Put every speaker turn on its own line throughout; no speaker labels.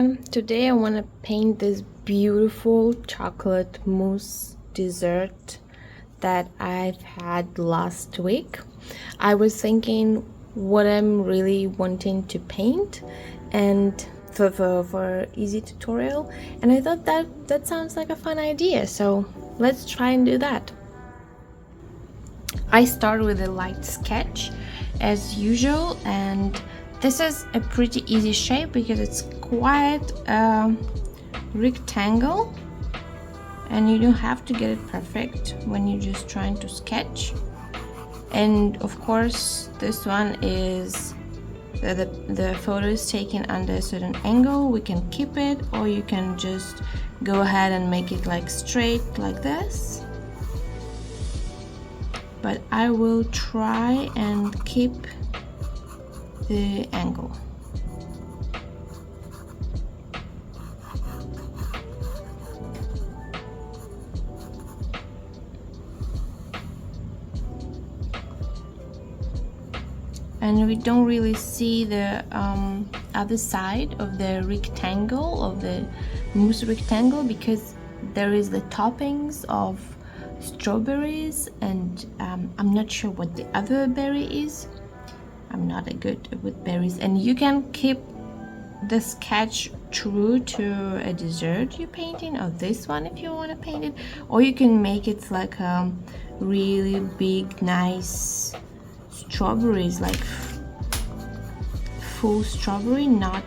Today I want to paint this beautiful chocolate mousse dessert that I've had last week. I was thinking what I'm really wanting to paint and for easy tutorial, and I thought that sounds like a fun idea, so let's try and do that. I start with a light sketch as usual, and this is a pretty easy shape because it's quite a rectangle and you don't have to get it perfect when you're just trying to sketch. And of course this one is the photo is taken under a certain angle. We can keep it, or you can just go ahead and make it like straight like this, but I will try and keep the angle. And we don't really see the other side of the rectangle, of the mousse rectangle, because there is the toppings of strawberries, and I'm not sure what the other berry is. I'm not a good with berries. And you can keep the sketch true to a dessert you're painting, or this one if you want to paint it, or you can make it like really big nice strawberries, like full strawberry, not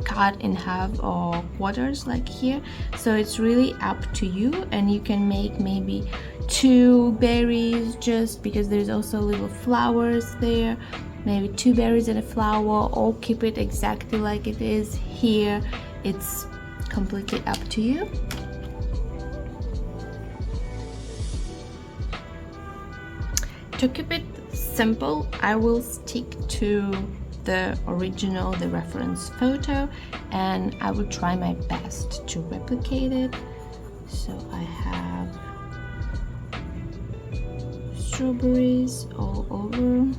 cut in half or quarters like here. So it's really up to you, and you can make maybe 2 berries, just because there's also little flowers there, maybe 2 berries and a flower, or keep it exactly like it is here. It's completely up to you. To keep it simple, I will stick to the original, the reference photo, and I will try my best to replicate it. So I have strawberries all over.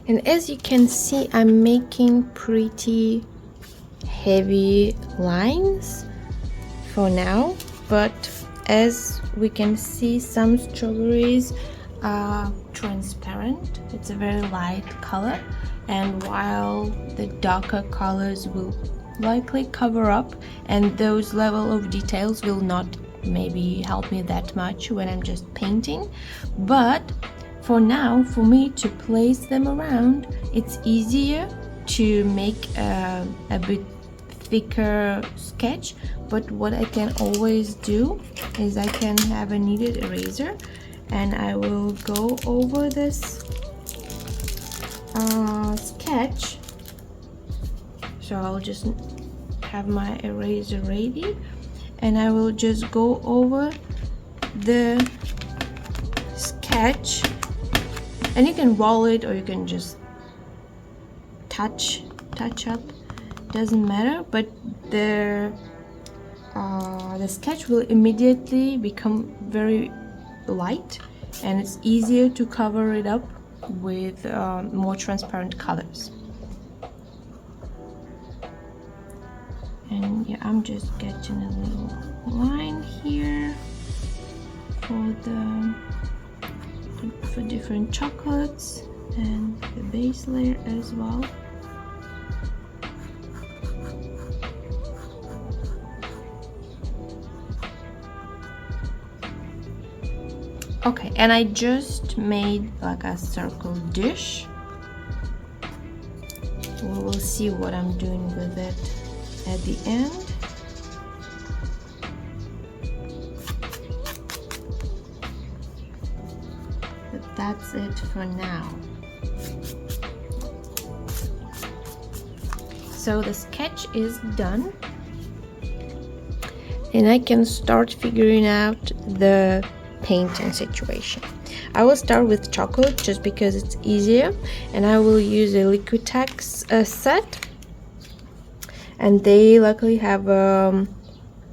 And as you can see, I'm making pretty heavy lines for now, but as we can see, some strawberries are transparent. It's a very light color, and while the darker colors will likely cover up, and those level of details will not maybe help me that much when I'm just painting, but for now, for me to place them around, it's easier to make a bit thicker sketch. But what I can always do is I can have a kneaded eraser and I will go over this sketch. So I'll just have my eraser ready and I will just go over the sketch, and you can roll it or you can just touch up, doesn't matter, but the sketch will immediately become very light and it's easier to cover it up with more transparent colors. And yeah, I'm just sketching a little line here for different chocolates and the base layer as well. Okay, and I just made like a circle dish. We will see what I'm doing with it at the end. But that's it for now. So the sketch is done and I can start figuring out the painting situation. I will start with chocolate just because it's easier, and I will use a Liquitex set, and they luckily have a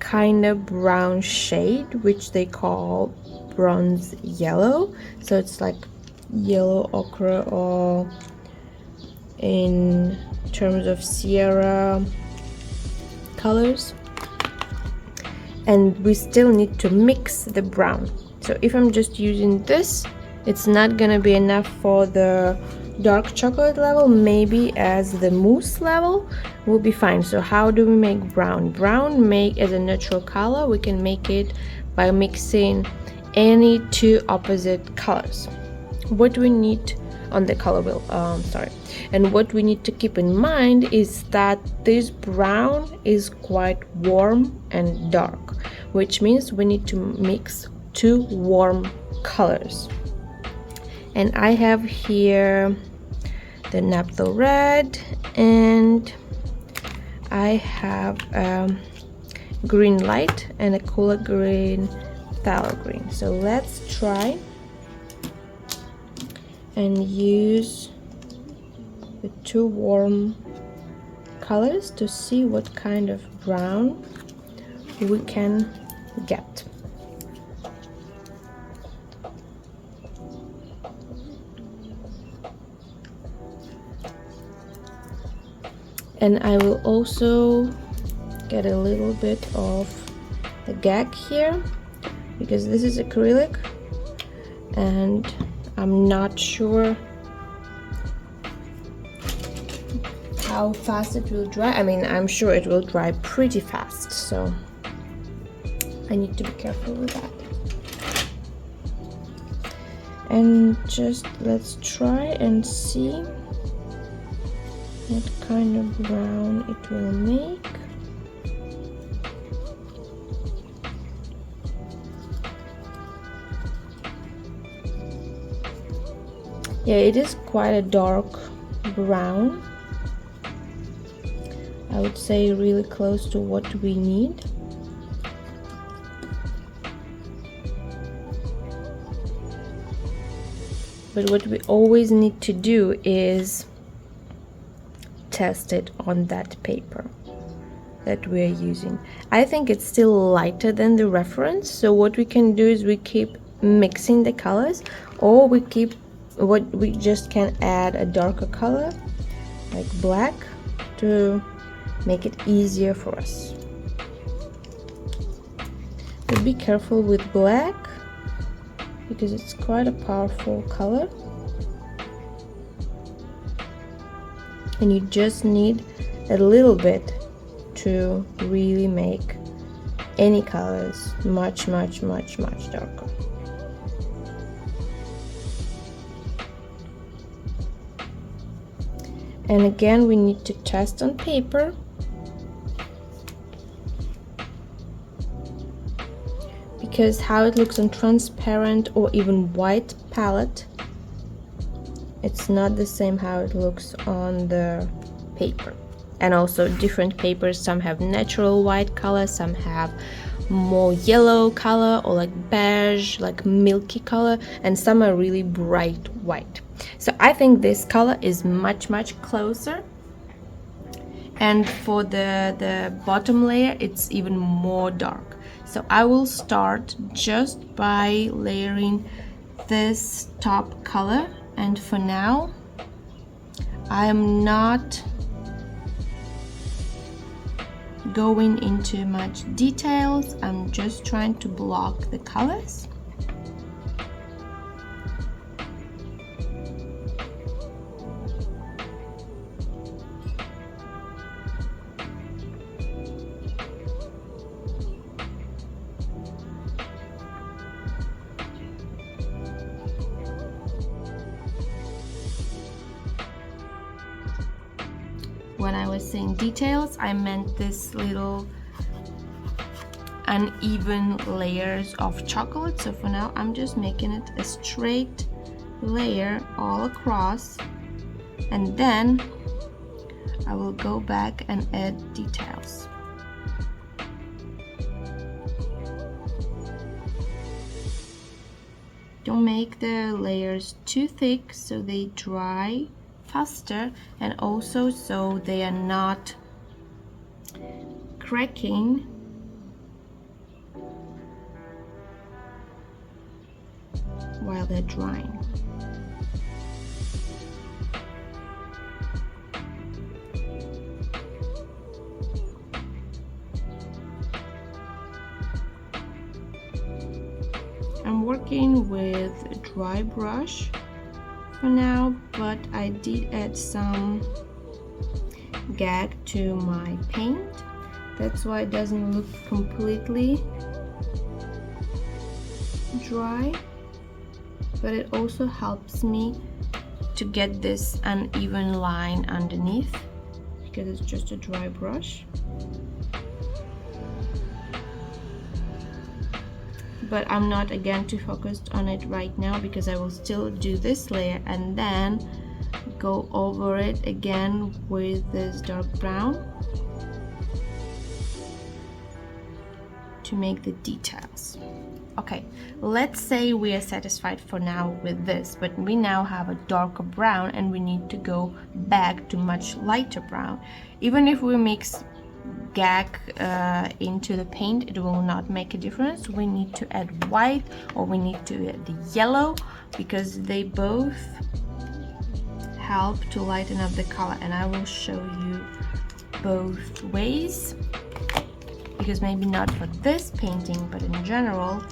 kind of brown shade which they call bronze yellow, so it's like yellow ochre, or in terms of Sierra colors, and we still need to mix the brown. So if I'm just using this, it's not gonna be enough for the dark chocolate level. Maybe as the mousse level will be fine. So how do we make brown? Brown make as a natural color. We can make it by mixing any two opposite colors. What we need on the color wheel, and what we need to keep in mind is that this brown is quite warm and dark, which means we need to mix two warm colors. And I have here the naphtha red, and I have green light and a cooler green, phthalo green. So let's try and use the two warm colors to see what kind of brown we can get. And I will also get a little bit of the gag here because this is acrylic and I'm not sure how fast it will dry. I mean, I'm sure it will dry pretty fast, so I need to be careful with that. And just let's try and see what kind of brown it will make. Yeah, it is quite a dark brown. I would say really close to what we need. But what we always need to do is test it on that paper that we're using. I think it's still lighter than the reference, so what we can do is we keep mixing the colors, or we keep what we just can add a darker color like black to make it easier for us. But be careful with black because it's quite a powerful color, and you just need a little bit to really make any colors much darker. And again, we need to test on paper because how it looks on transparent or even white palette, it's not the same how it looks on the paper. And also different papers, some have natural white color, some have more yellow color or like beige, like milky color, and some are really bright white. So I think this color is much closer, and for the bottom layer it's even more dark. So I will start just by layering this top color, and for now I am not going into much details. I'm just trying to block the colors. When I was saying details, I meant this little uneven layers of chocolate. So for now, I'm just making it a straight layer all across, and then I will go back and add details. Don't make the layers too thick so they dry faster, and also so they are not cracking while they're drying. I'm working with a dry brush for now, but I did add some gag to my paint. That's why it doesn't look completely dry, but it also helps me to get this uneven line underneath because it's just a dry brush. But I'm not again too focused on it right now because I will still do this layer and then go over it again with this dark brown to make the details. Okay, let's say we are satisfied for now with this, but we now have a darker brown and we need to go back to much lighter brown. Even if we mix gag into the paint, it will not make a difference. We need to add white or we need to add the yellow because they both help to lighten up the color, and I will show you both ways because maybe not for this painting, but in general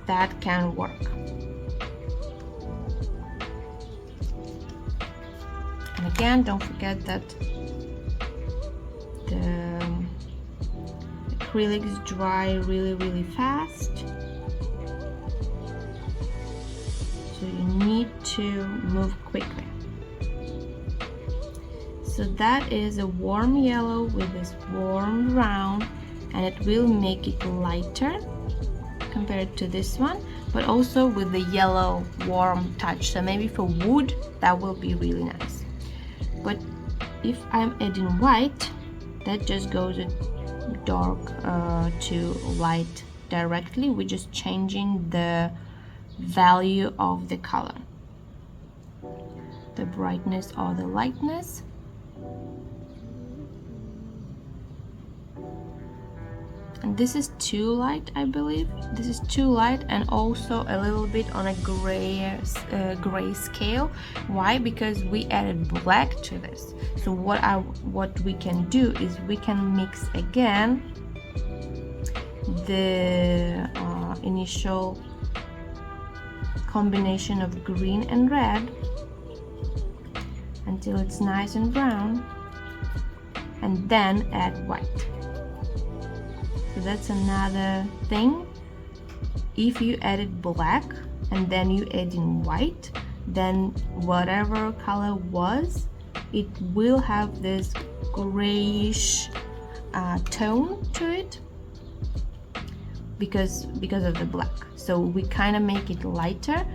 that can work. And again, don't forget that the acrylics dry really fast, so you need to move quickly. So that is a warm yellow with this warm brown, and it will make it lighter compared to this one, but also with the yellow warm touch. So maybe for wood that will be really nice. But if I'm adding white, that just goes dark to light directly. We're just changing the value of the color, the brightness or the lightness. And this is too light, I believe. This is too light, and also a little bit on a gray scale. Why? Because we added black to this. So what we can do is we can mix again the initial combination of green and red until it's nice and brown, and then add white. So that's another thing. If you added black and then you add in white, then whatever color was, it will have this grayish tone to it because of the black. So we kind of make it lighter,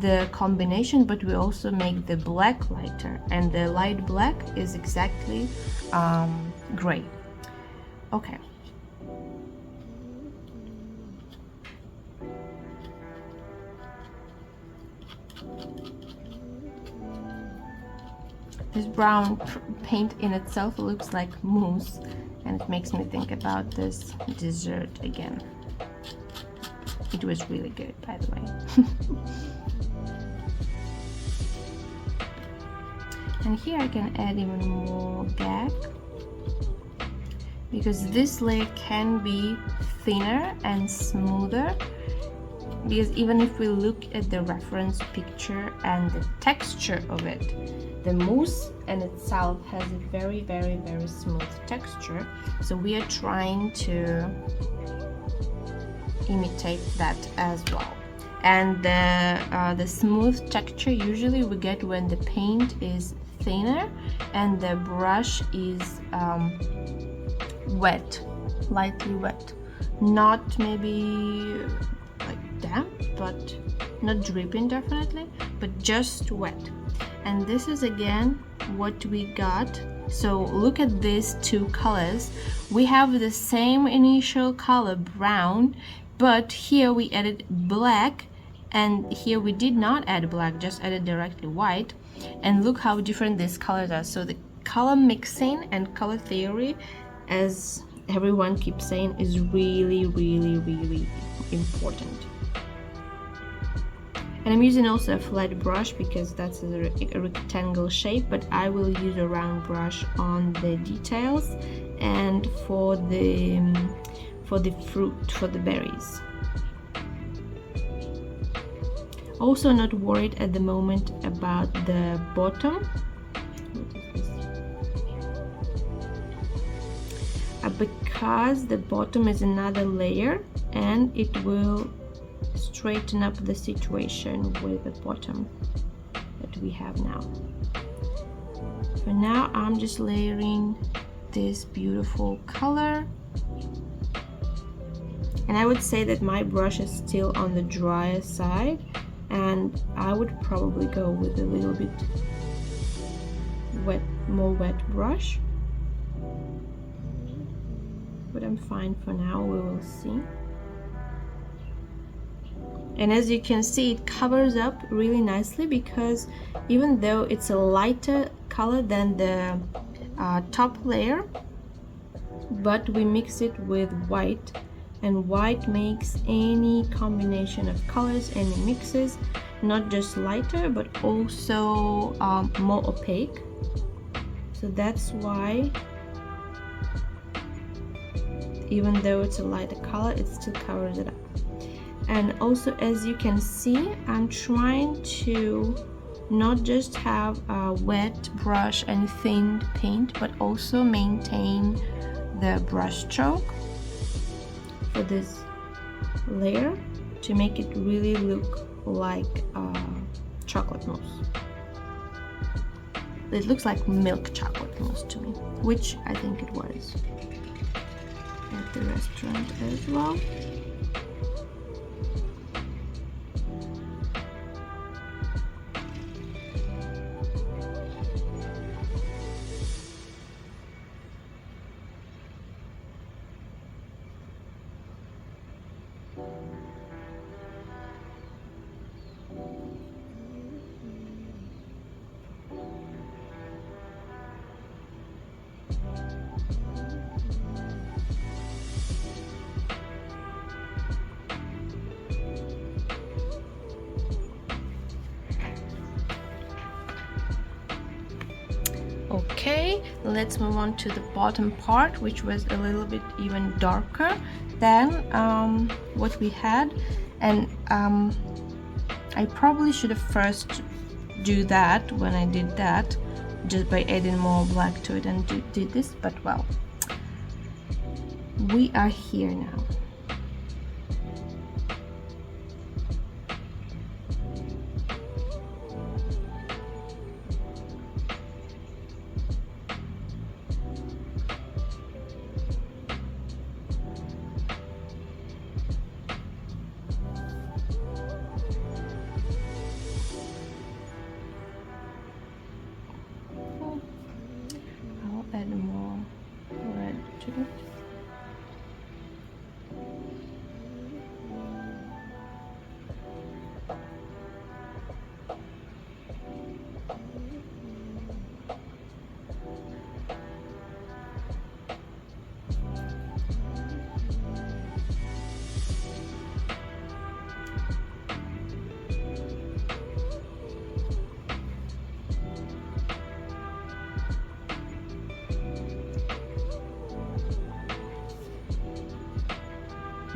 the combination, but we also make the black lighter, and the light black is exactly gray. Okay. This brown paint in itself looks like mousse, and it makes me think about this dessert again. It was really good, by the way. And here I can add even more gag, because this layer can be thinner and smoother, because even if we look at the reference picture and the texture of it, the mousse in itself has a very, very, very smooth texture. So we are trying to imitate that as well. And the smooth texture usually we get when the paint is thinner and the brush is wet, lightly wet, not maybe like damp, but not dripping definitely, but just wet. And this is again what we got. So look at these two colors. We have the same initial color, brown, but here we added black, and here we did not add black, just added directly white. And look how different these colors are. So the color mixing and color theory, as everyone keeps saying, is really, really, really important. And I'm using also a flat brush because that's a rectangle shape, but I will use a round brush on the details and for the fruit, for the berries. Also not worried at the moment about the bottom, because the bottom is another layer and it will straighten up the situation with the bottom that we have now. For now, I'm just layering this beautiful color, and I would say that my brush is still on the drier side, and I would probably go with a little bit more wet brush, but I'm fine for now. We will see. And as you can see, it covers up really nicely, because even though it's a lighter color than the top layer, but we mix it with white, and white makes any combination of colors, any mixes, not just lighter but also more opaque. So that's why, even though it's a lighter color, it still covers it up. And also, as you can see, I'm trying to not just have a wet brush and thin paint, but also maintain the brush stroke for this layer to make it really look like chocolate mousse. It looks like milk chocolate mousse to me, which I think it was at the restaurant as well. Okay, let's move on to the bottom part, which was a little bit even darker than what we had. And I probably should have first do that when I did that, just by adding more black to it and did this, but well, we are here now. I'll add more red to it.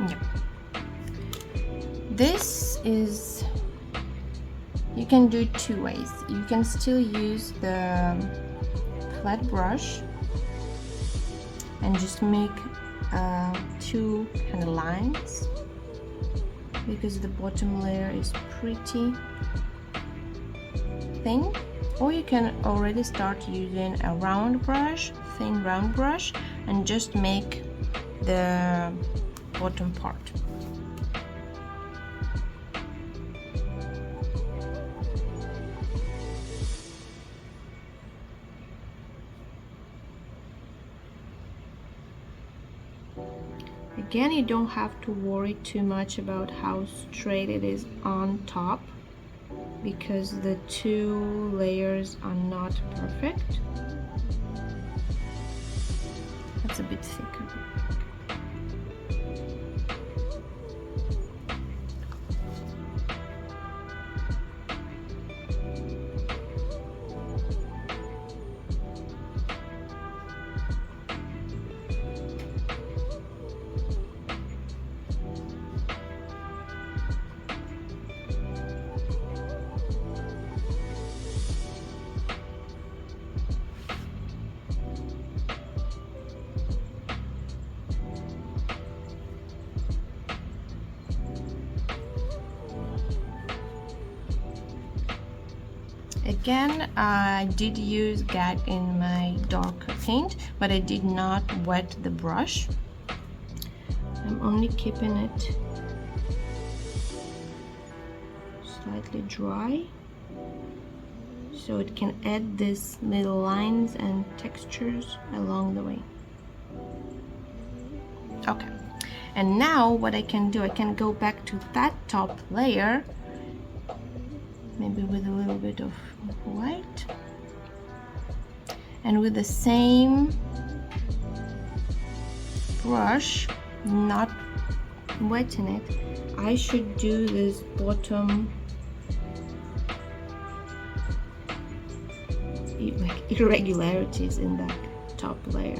Yeah. This is, you can do two ways. You can still use the flat brush and just make two kind of lines, because the bottom layer is pretty thin. Or you can already start using a round brush, thin round brush, and just make the bottom part. Again, you don't have to worry too much about how straight it is on top, because the two layers are not perfect. That's a bit thicker. Again, I did use GAG in my dark paint, but I did not wet the brush. I'm only keeping it slightly dry so it can add these little lines and textures along the way. Okay, and now what I can do, I can go back to that top layer, maybe with a little bit of white, and with the same brush, not wetting it, I should do this bottom irregularities in that top layer.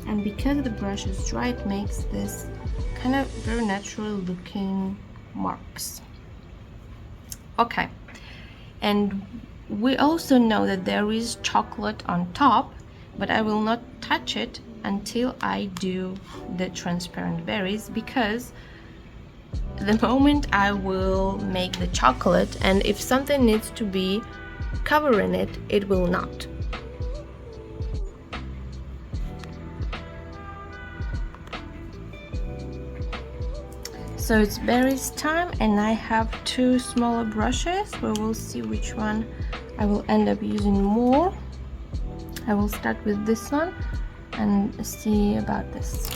And because the brush is dry, it makes this kind of very natural looking marks. Okay, and we also know that there is chocolate on top, but I will not touch it until I do the transparent berries, because the moment I will make the chocolate, and if something needs to be covering it, it will not. So it's berries time, and I have two smaller brushes, but we'll see which one I will end up using more. I will start with this one and see about this.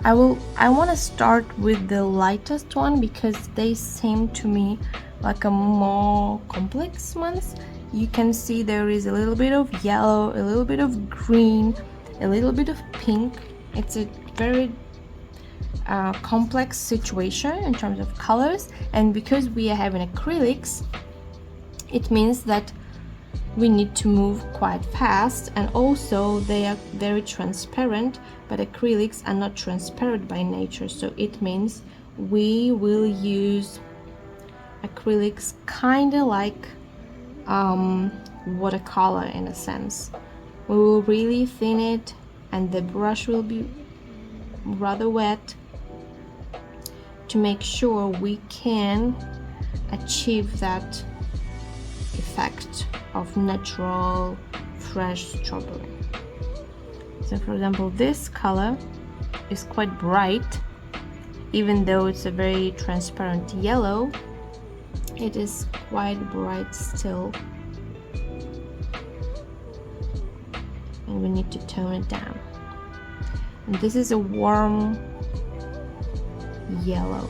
I want to start with the lightest one because they seem to me like a more complex ones. You can see there is a little bit of yellow, a little bit of green, a little bit of pink. It's a very complex situation in terms of colors, and because we are having acrylics, it means that we need to move quite fast, and also they are very transparent, but acrylics are not transparent by nature, so it means we will use acrylics kind of like watercolor in a sense. We will really thin it, and the brush will be rather wet to make sure we can achieve that effect of natural fresh strawberry. So for example, this color is quite bright, even though it's a very transparent yellow, it is quite bright still, and we need to tone it down. And this is a warm yellow.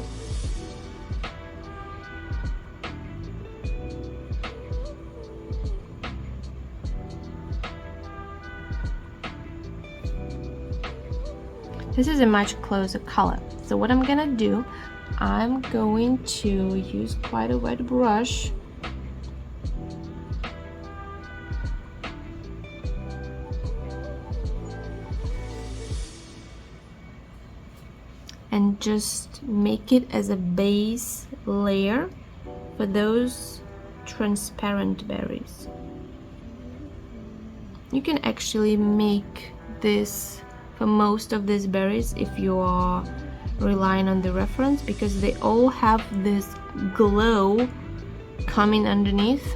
This is a much closer color. So what I'm gonna do, I'm going to use quite a wet brush and just make it as a base layer for those transparent berries. You can actually make this for most of these berries if you are relying on the reference, because they all have this glow coming underneath,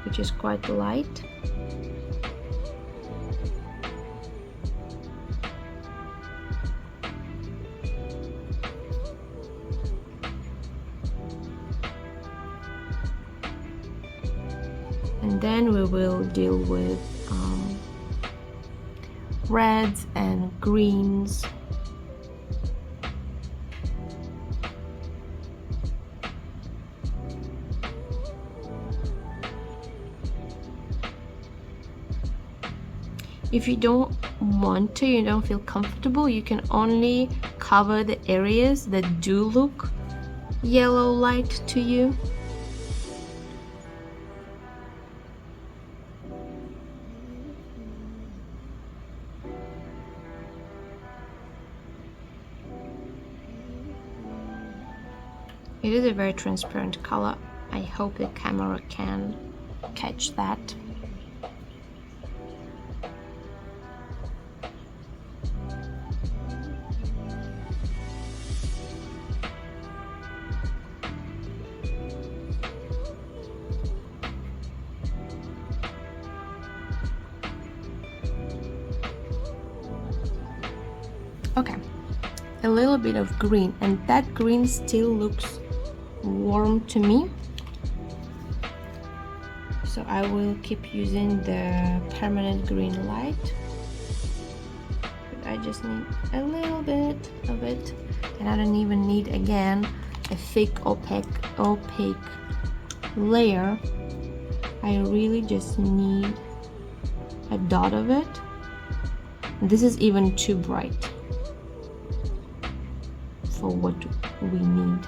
which is quite light. And then we will deal with reds and greens. If you don't want to, you don't feel comfortable, you can only cover the areas that do look yellow light to you. It is a very transparent color. I hope the camera can catch that. Okay, a little bit of green, and that green still looks warm to me, so I will keep using the permanent green light, but I just need a little bit of it, and I don't even need again a thick opaque layer. I really just need a dot of it. This is even too bright for what we need.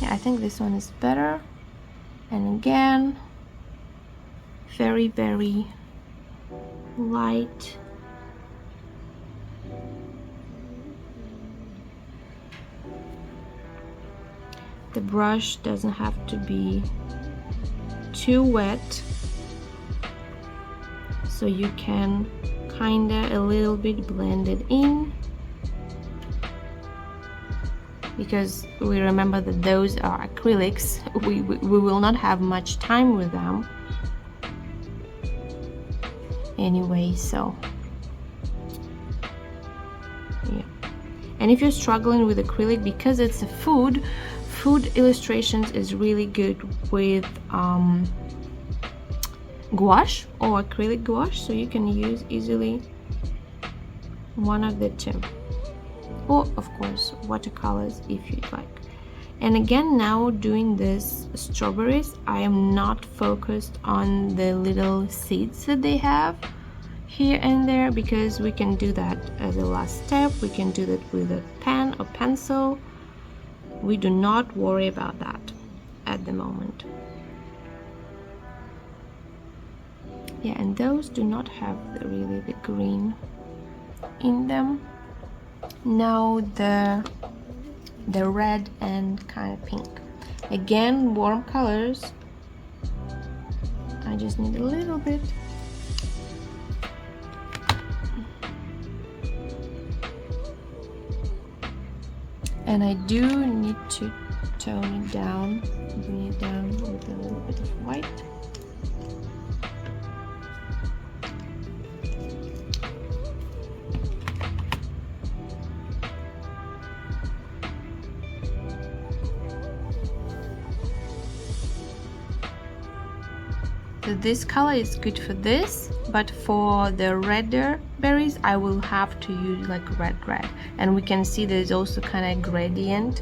I think this one is better, and again very, very light. The brush doesn't have to be too wet, so you can kinda a little bit blend it in, because we remember that those are acrylics. We will not have much time with them. anyway, so yeah. And if you're struggling with acrylic, because it's a food illustrations is really good with gouache or acrylic gouache, so you can use easily one of the two, or of course watercolors if you'd like. And again, now doing this strawberries, I am not focused on the little seeds that they have here and there, because we can do that as a last step. We can do that with a pen or pencil. We do not worry about that at the moment. Yeah, and those do not have really the green in them. Now the red and kind of pink. Again, warm colors. I just need a little bit. And I do need to tone it down, bring it down with a little bit of white. So this color is good for this, but for the redder berries I will have to use like red, and we can see there's also kind of gradient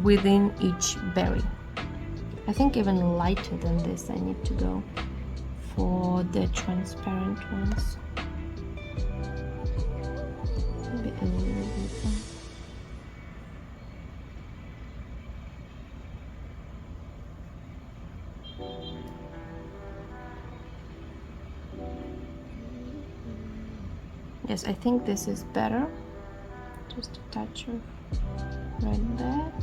within each berry. I think even lighter than this I need to go for the transparent ones. Maybe a little bit. Yes, I think this is better. Just a touch of red back.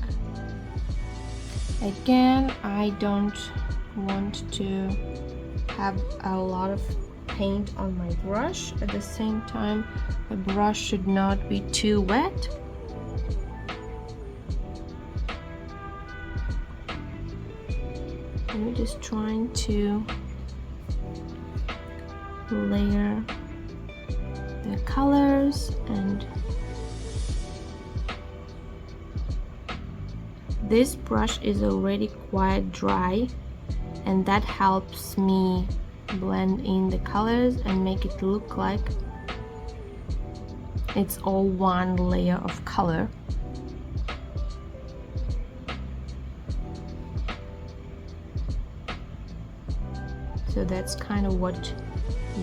Again, I don't want to have a lot of paint on my brush. At the same time, the brush should not be too wet. I'm just trying to layer the colors, and this brush is already quite dry, and that helps me blend in the colors and make it look like it's all one layer of color. So that's kind of what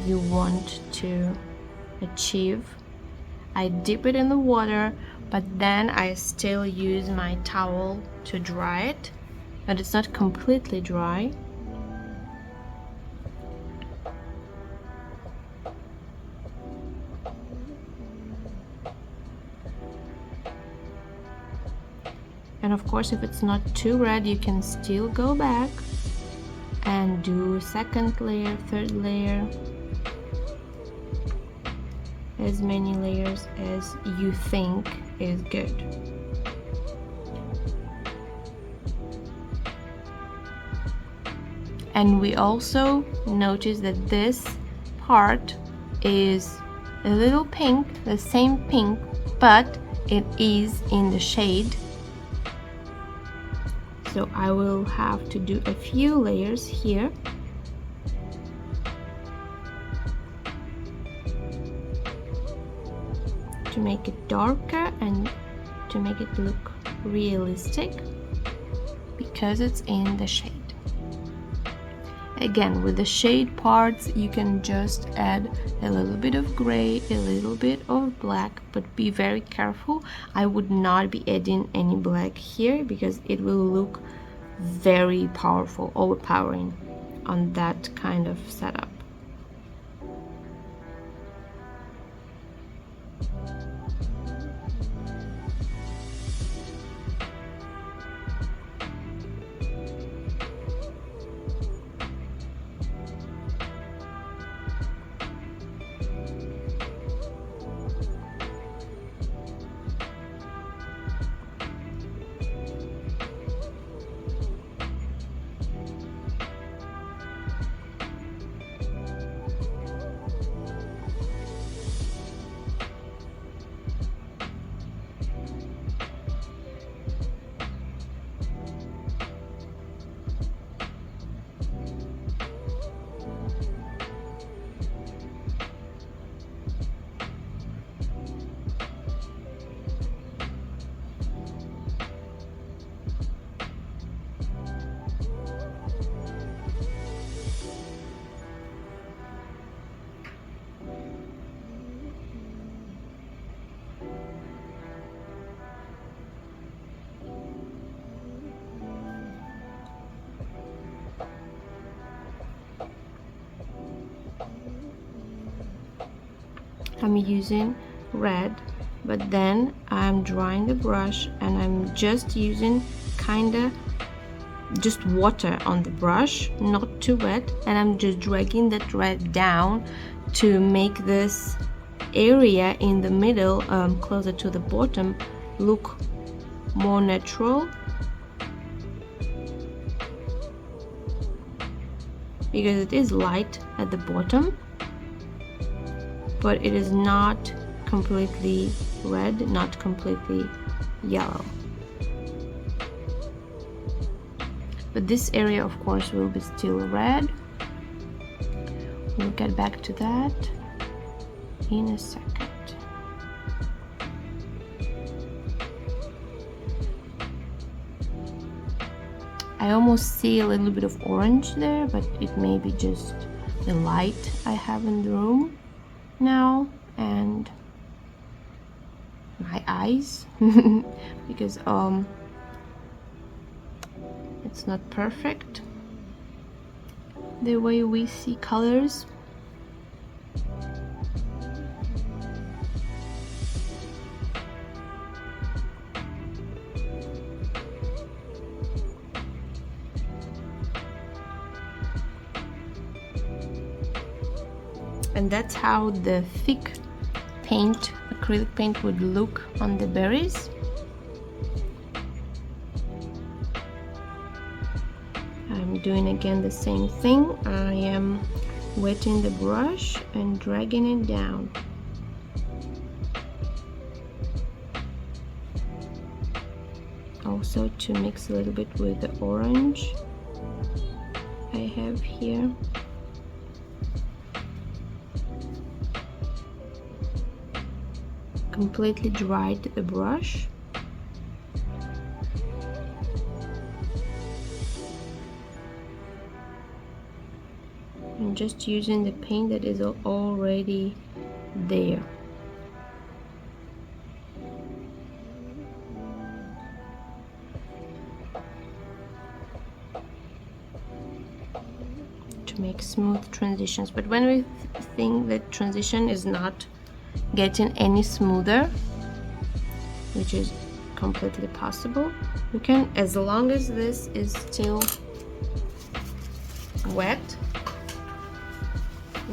you want to achieve. I dip it in the water, but then I still use my towel to dry it, but it's not completely dry. And of course, if it's not too red, you can still go back and do second layer, third layer, as many layers as you think is good. And we also notice that this part is a little pink, the same pink, but it is in the shade. So I will have to do a few layers here. To make it darker and to make it look realistic, because it's in the shade. Again, with the shade parts you can just add a little bit of gray, a little bit of black, but be very careful. I would not be adding any black here because it will look very powerful, overpowering on that kind of setup. I'm using red, but then I'm drying the brush and I'm just using kinda just water on the brush, not too wet, and I'm just dragging that red down to make this area in the middle, closer to the bottom, look more natural, because it is light at the bottom, but it is not completely red, not completely yellow. But this area, of course, will be still red. We'll get back to that in a second. I almost see a little bit of orange there, but it may be just the light I have in the room now and my eyes because it's not perfect the way we see colors. And that's how the thick paint, acrylic paint, would look on the berries. I'm doing again the same thing. I am wetting the brush and dragging it down. Also to mix a little bit with the orange I have here. Completely dried the brush. I'm just using the paint that is already there. To make smooth transitions. But when we think that transition is not getting any smoother, which is completely possible, you can, as long as this is still wet,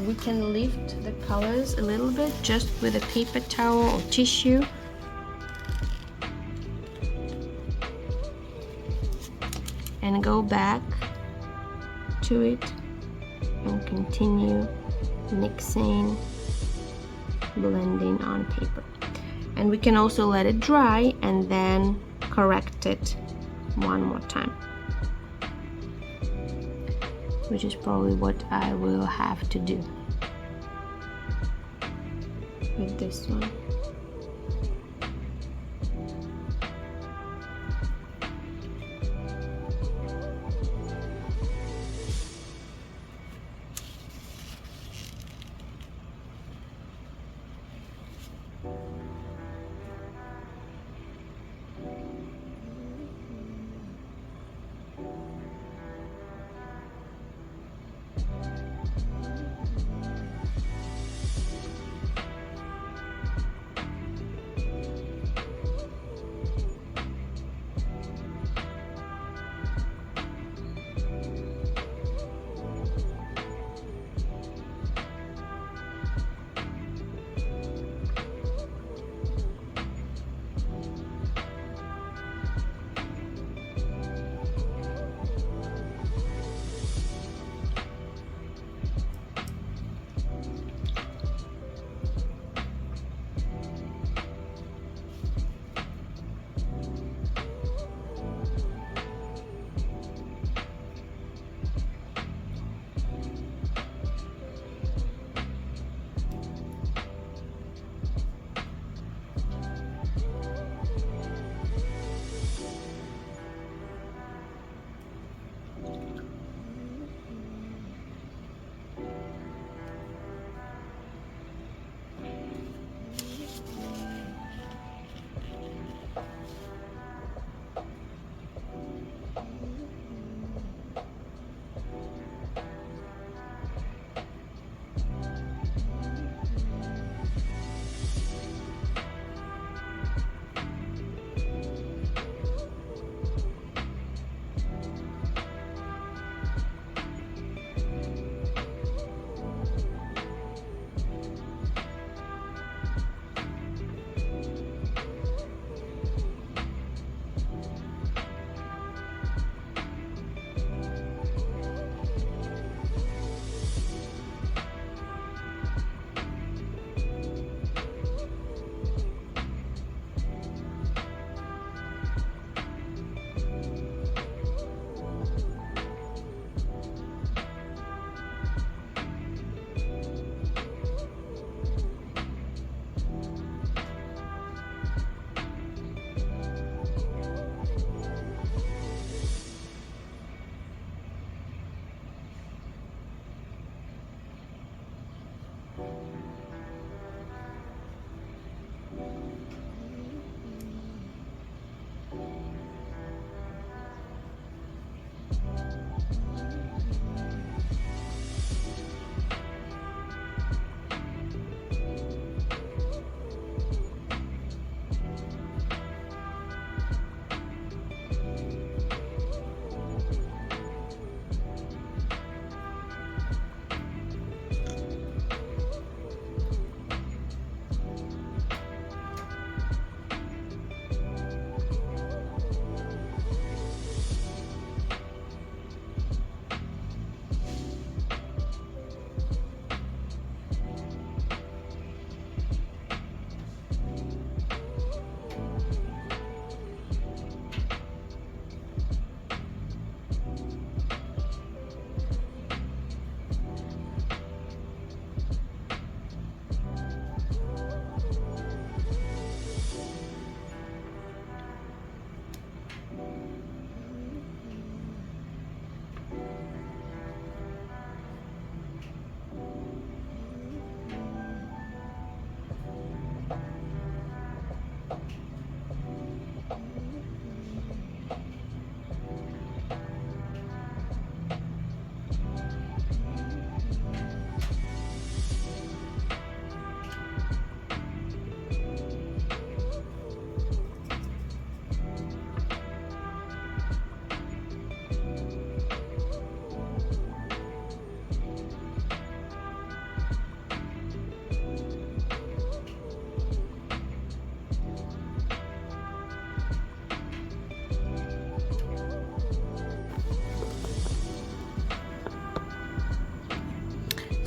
we can lift the colors a little bit just with a paper towel or tissue, and go back to it and continue mixing, blending on paper. And we can also let it dry and then correct it one more time, which is probably what I will have to do with this one.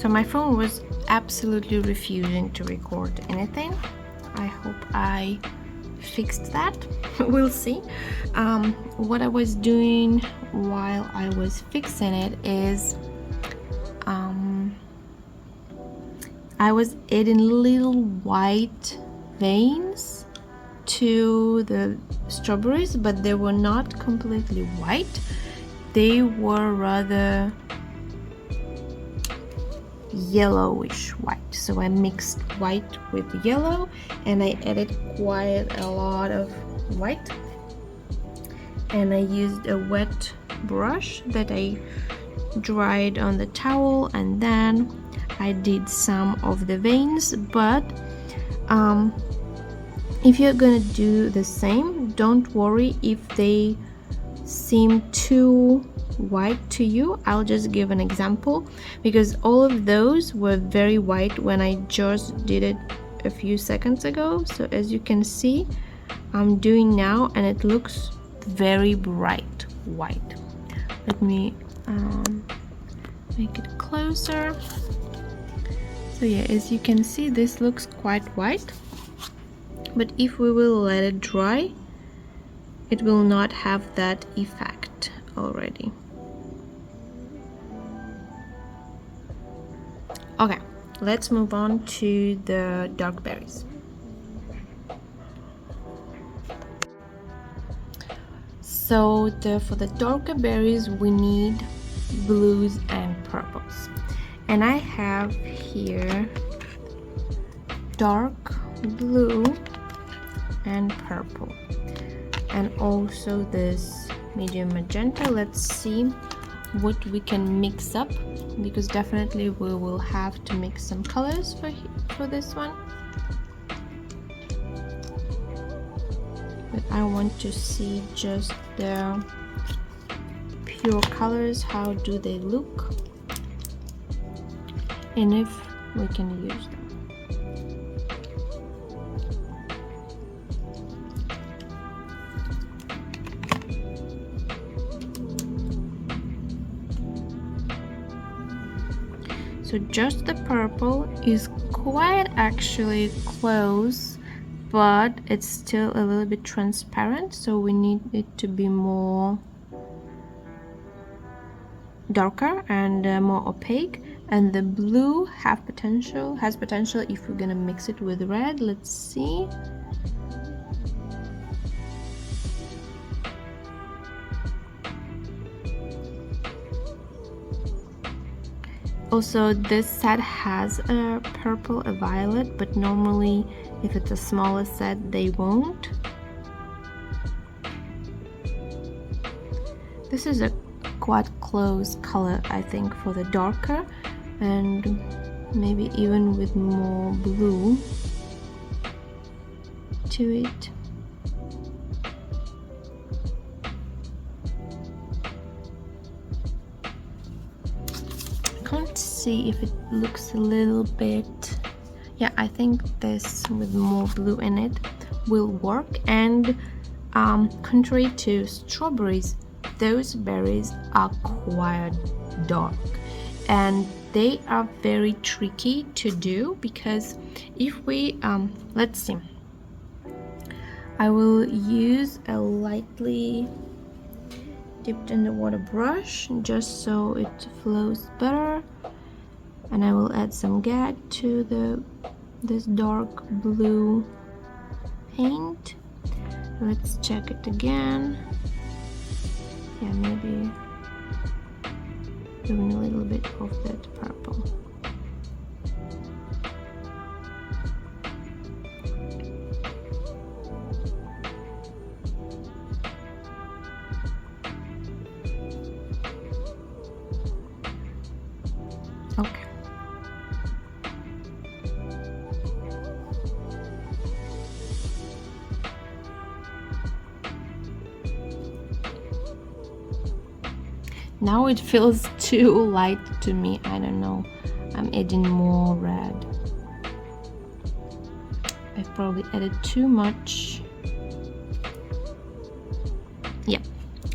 So my phone was absolutely refusing to record anything. I hope I fixed that. We'll see. What I was doing while I was fixing it is I was adding little white veins to the strawberries, but they were not completely white. They were rather yellowish white. So I mixed white with yellow and I added quite a lot of white, and I used a wet brush that I dried on the towel, and then I did some of the veins. But if you're gonna do the same, don't worry if they seem too white to you. I'll just give an example, because all of those were very white when I just did it a few seconds ago. So as you can see, I'm doing now and it looks very bright white. Let me make it closer. So yeah, as you can see, this looks quite white, but if we will let it dry, it will not have that effect already. Okay, let's move on to the dark berries. So for the darker berries, we need blues and purples. And I have here dark blue and purple, and also this medium magenta. Let's see what we can mix up, because definitely we will have to mix some colors for this one. But I want to see just the pure colors, how do they look, and if we can use them. So just the purple is quite actually close, but it's still a little bit transparent, so we need it to be more darker and more opaque. And the blue has potential if we're gonna mix it with red. Let's see. Also, this set has a purple, a violet, but normally if it's a smaller set they won't. This is a quite close color, I think, for the darker, and maybe even with more blue to it. Can't see if it looks a little bit, yeah, I think this with more blue in it will work. And contrary to strawberries, those berries are quite dark and they are very tricky to do, because if we let's see, I will use a lightly dipped in the water brush just so it flows better, and I will add some gag to this dark blue paint. Let's check it again. Yeah, maybe doing a little bit of that purple. Okay. Now it feels too light to me. I don't know. I'm adding more red. I've probably added too much. Yeah,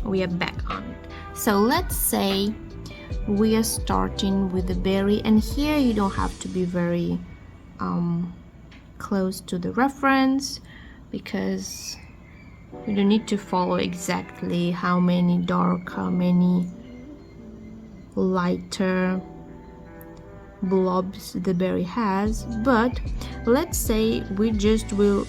we are back on it. So let's say we are starting with the berry, and here you don't have to be very close to the reference because we don't need to follow exactly how many dark, how many lighter blobs the berry has. But let's say we just will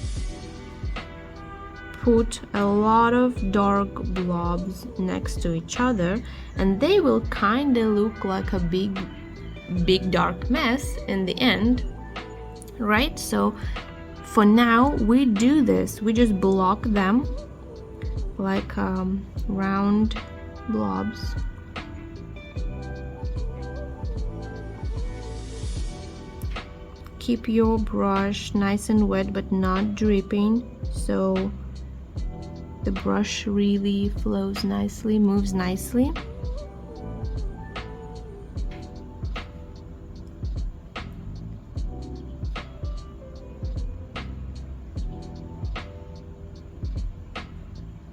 put a lot of dark blobs next to each other, and they will kind of look like a big dark mess in the end, right? So for now we do this, we just block them like round blobs. Keep your brush nice and wet but not dripping, so the brush really flows nicely, moves nicely.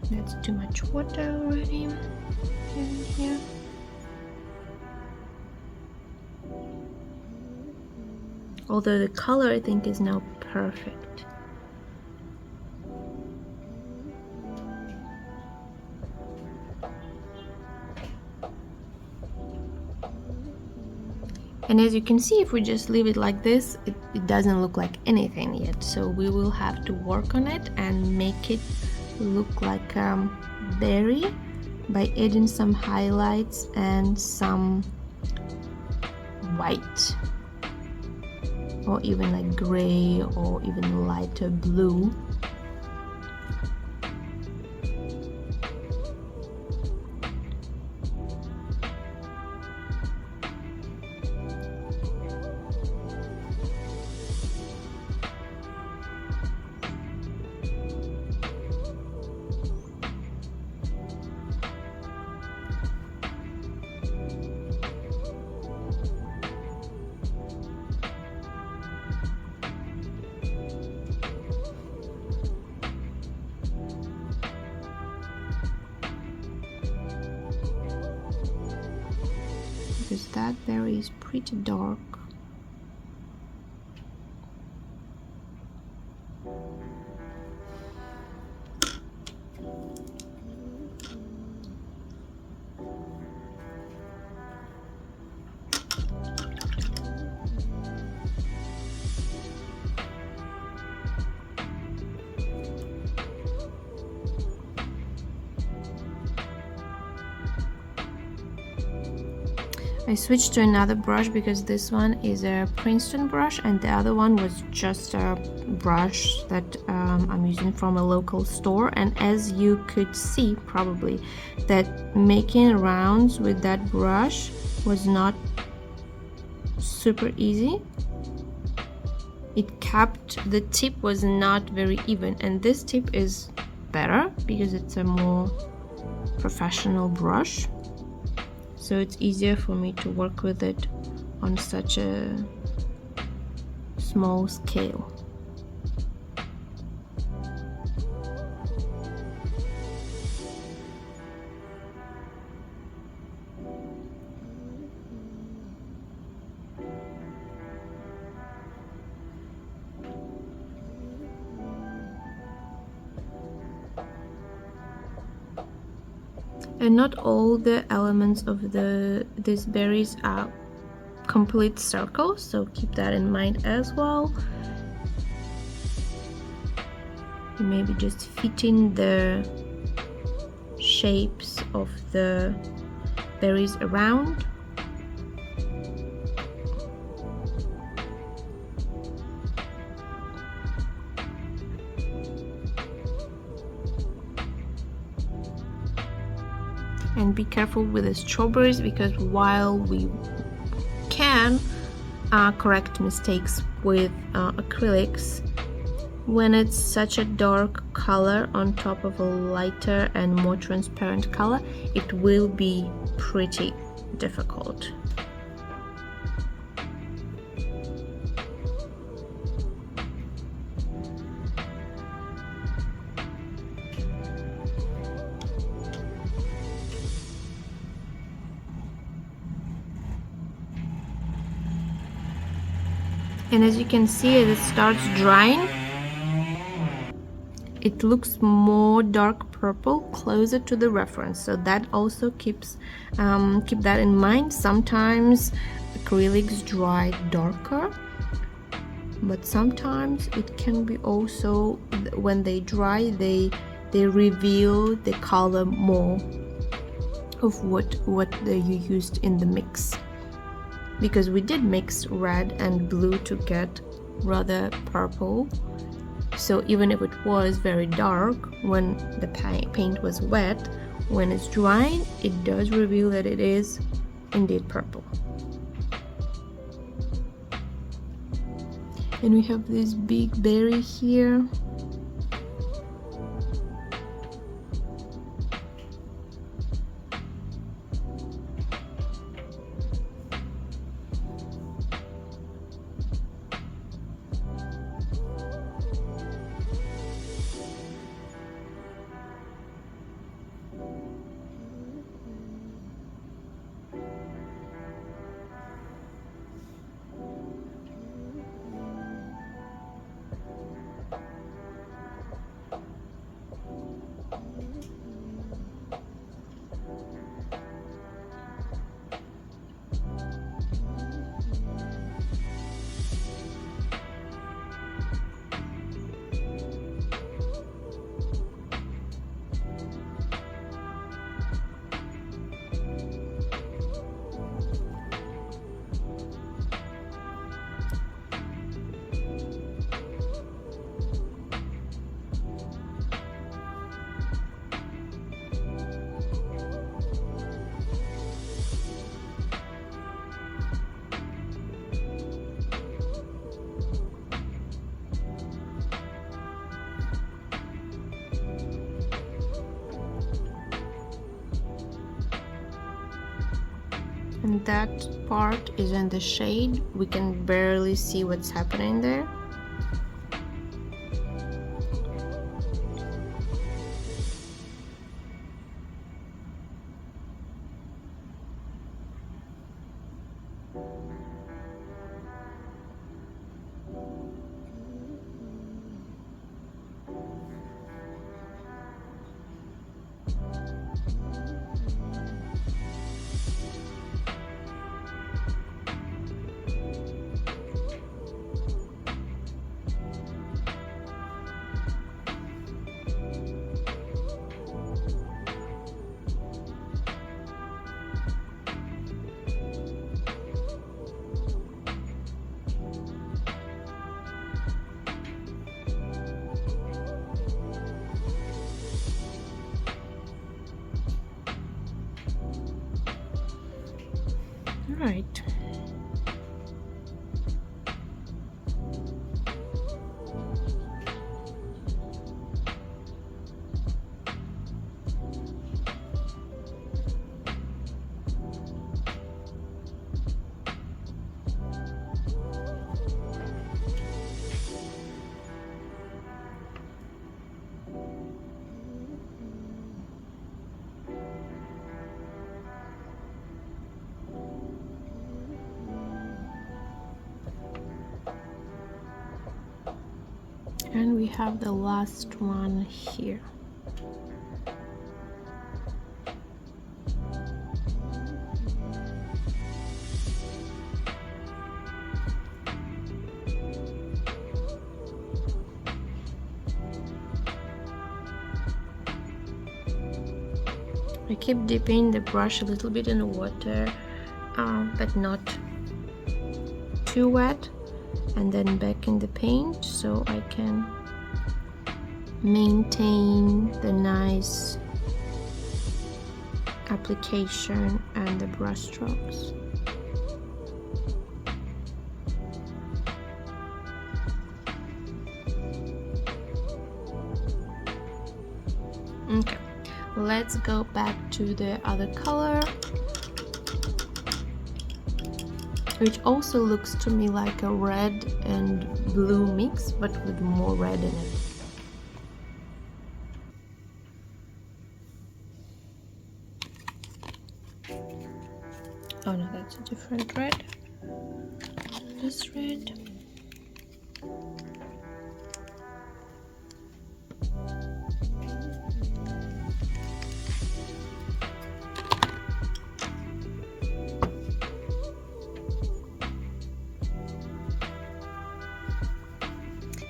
That's too much water already in here. Although the color I think is now perfect. And as you can see, if we just leave it like this, it doesn't look like anything yet. So we will have to work on it and make it look like a berry by adding some highlights and some white, or even like gray, or even lighter blue. Because that berry is pretty dark. I switched to another brush because this one is a Princeton brush and the other one was just a brush that I'm using from a local store. And as you could see probably, that making rounds with that brush was not super easy. It kept, the tip was not very even, and this tip is better because it's a more professional brush. So it's easier for me to work with it on such a small scale. And not all the elements of these berries are complete circles, so keep that in mind as well. You maybe just fitting the shapes of the berries around. And be careful with the strawberries, because while we can correct mistakes with acrylics, when it's such a dark color on top of a lighter and more transparent color, it will be pretty difficult. And as you can see, as it starts drying, it looks more dark purple, closer to the reference. So that also keep that in mind. Sometimes acrylics dry darker, but sometimes it can be also, when they dry, they reveal the color more of what you used in the mix, because we did mix red and blue to get rather purple. So even if it was very dark when the paint was wet, when it's drying, it does reveal that it is indeed purple. And we have this big berry here. And that part is in the shade. We can barely see what's happening there. Right. And we have the last one here. I keep dipping the brush a little bit in the water, but not too wet, and then back in the paint so I can maintain the nice application and the brush strokes. Okay, let's go back to the other color, which also looks to me like a red and blue mix, but with more red in it. Oh no, that's a different red. This red.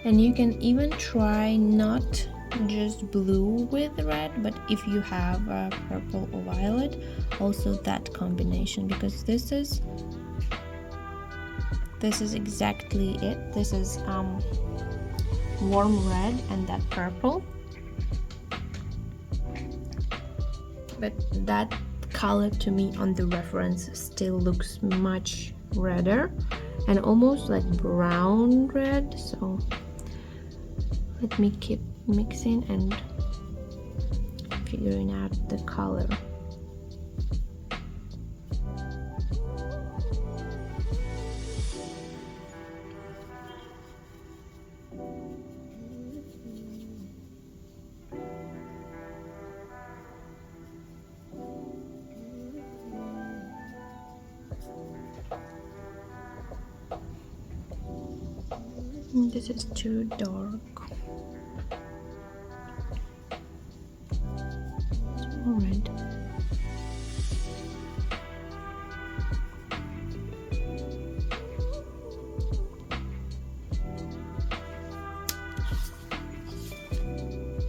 And you can even try not just blue with red, but if you have purple or violet, also that combination, because this is exactly it. This is warm red and that purple, but that color to me on the reference still looks much redder and almost like brown red. So let me keep mixing and figuring out the color. This is too dark. It's more red.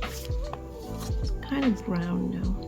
It's kind of brown now.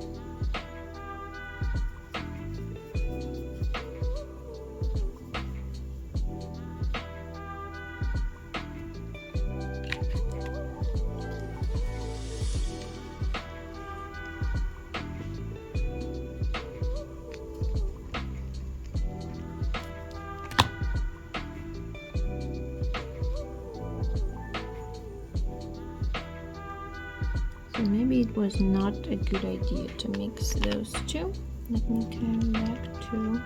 So maybe it was not a good idea to mix those two. Let me turn back to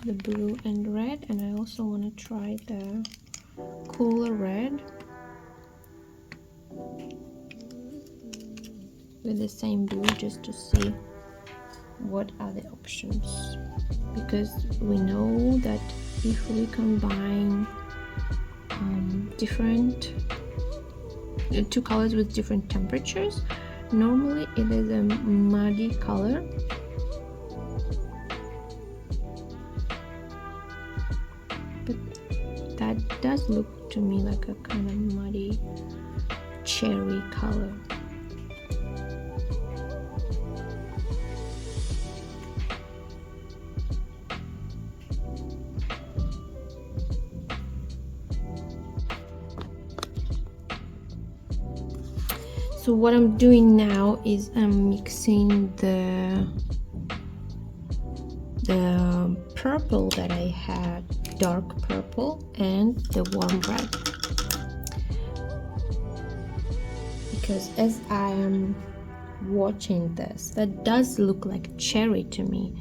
the blue and red, and I also want to try the cooler red with the same blue, just to see what are the options, because we know that if we combine different two colors with different temperatures, normally it is a muddy color, but that does look to me like a kind of muddy cherry color. So what I'm doing now is I'm mixing the purple that I had, dark purple, and the warm red, because as I am watching this, that does look like cherry to me.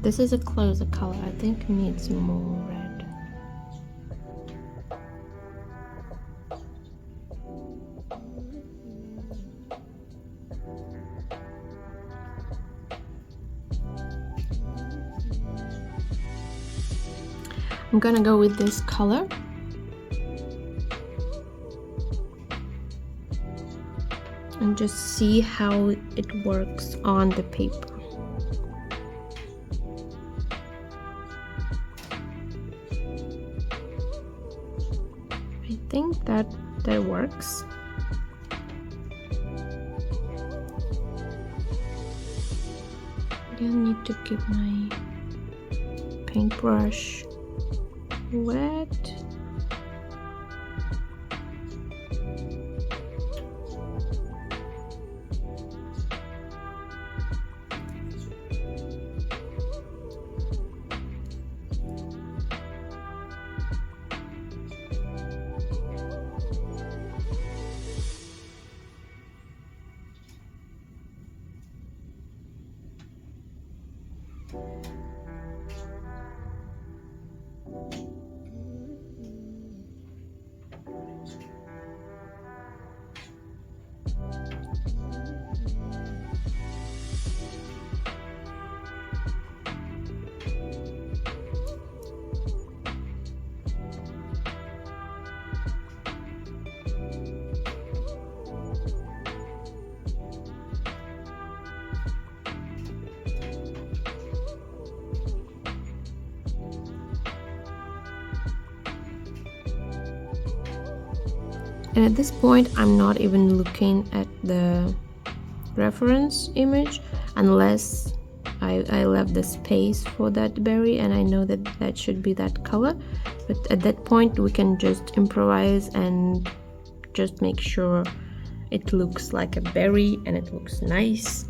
This is a closer color, I think needs more red. I'm gonna go with this color. And just see how it works on the paper. I think that works. I need to keep my paintbrush wet. And at this point I'm not even looking at the reference image unless I left the space for that berry and I know that that should be that color. But at that point we can just improvise and just make sure it looks like a berry and it looks nice.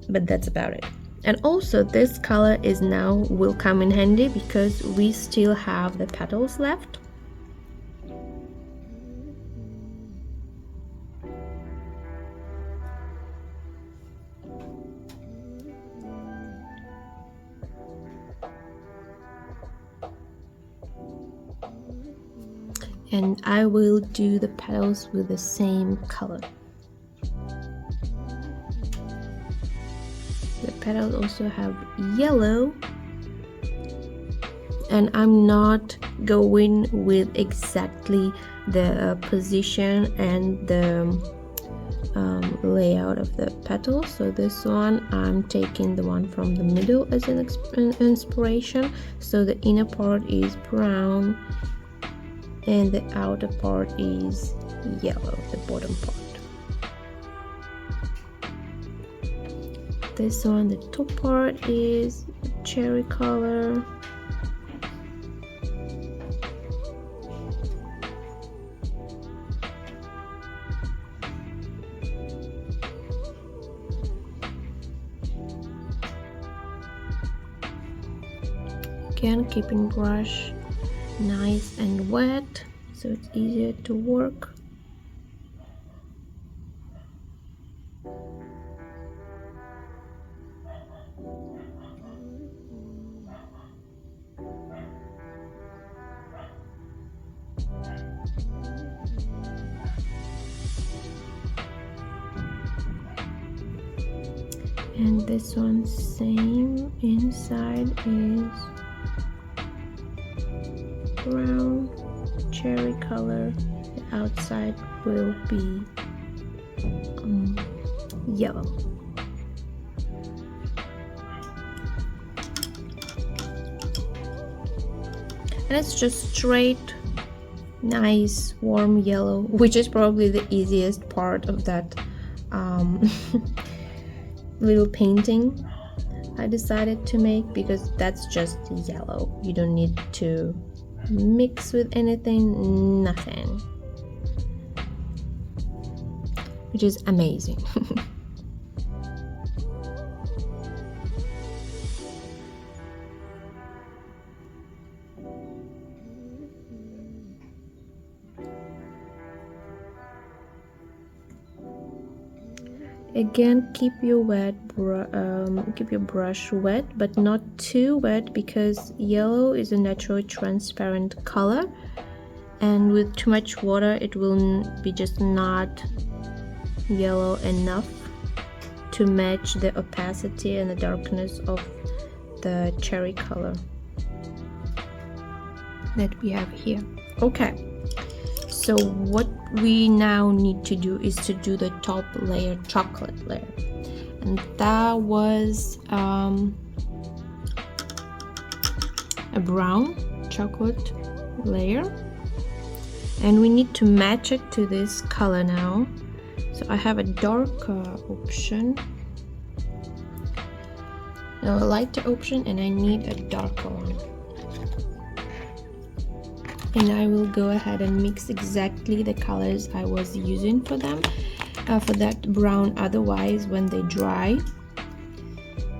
But that's about it. And also this color is now will come in handy because we still have the petals left. And I will do the petals with the same color. The petals also have yellow, and I'm not going with exactly the position and the layout of the petals. So this one I'm taking the one from the middle as an inspiration. So the inner part is brown and the outer part is yellow, the bottom part. This one, the top part is cherry color. Again, keeping brush nice and wet so it's easier to work. And this one same, inside is brown cherry color, the outside will be yellow. And it's just straight, nice, warm yellow, which is probably the easiest part of that little painting I decided to make, because that's just yellow. You don't need to mix with anything, nothing, which is amazing. Again, keep your brush wet, but not too wet, because yellow is a naturally transparent color, and with too much water it will be just not yellow enough to match the opacity and the darkness of the cherry color that we have here. Okay. So what we now need to do is to do the top layer, chocolate layer, and that was a brown chocolate layer, and we need to match it to this color now. So I have a darker option, now a lighter option, and I need a darker one. And I will go ahead and mix exactly the colors I was using for them, for that brown. Otherwise, when they dry,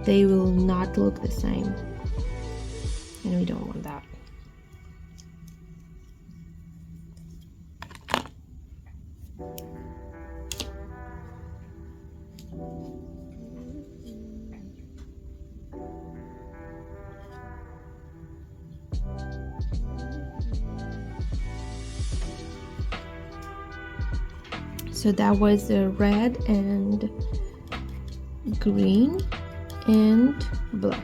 they will not look the same, and we don't want that. So that was red and green and black.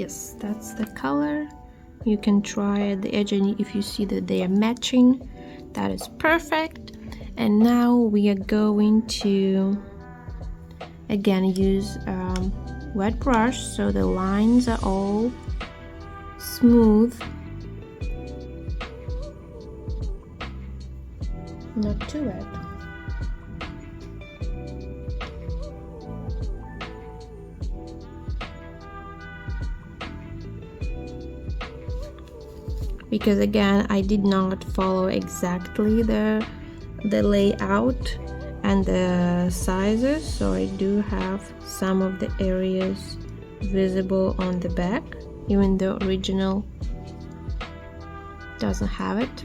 Yes, that's the color. You can try at the edge, and if you see that they are matching, that is perfect. And now we are going to again use wet brush so the lines are all smooth, not too wet. Because again, I did not follow exactly the layout and the sizes, so I do have some of the areas visible on the back, even though original doesn't have it.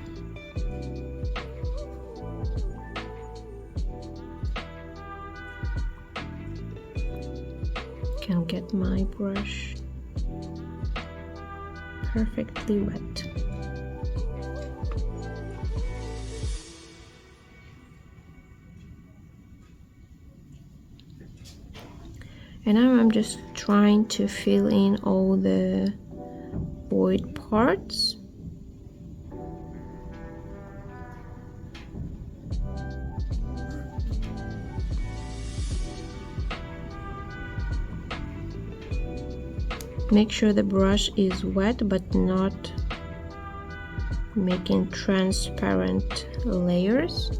Can get my brush perfectly wet. And now I'm just trying to fill in all the void parts. Make sure the brush is wet but not making transparent layers.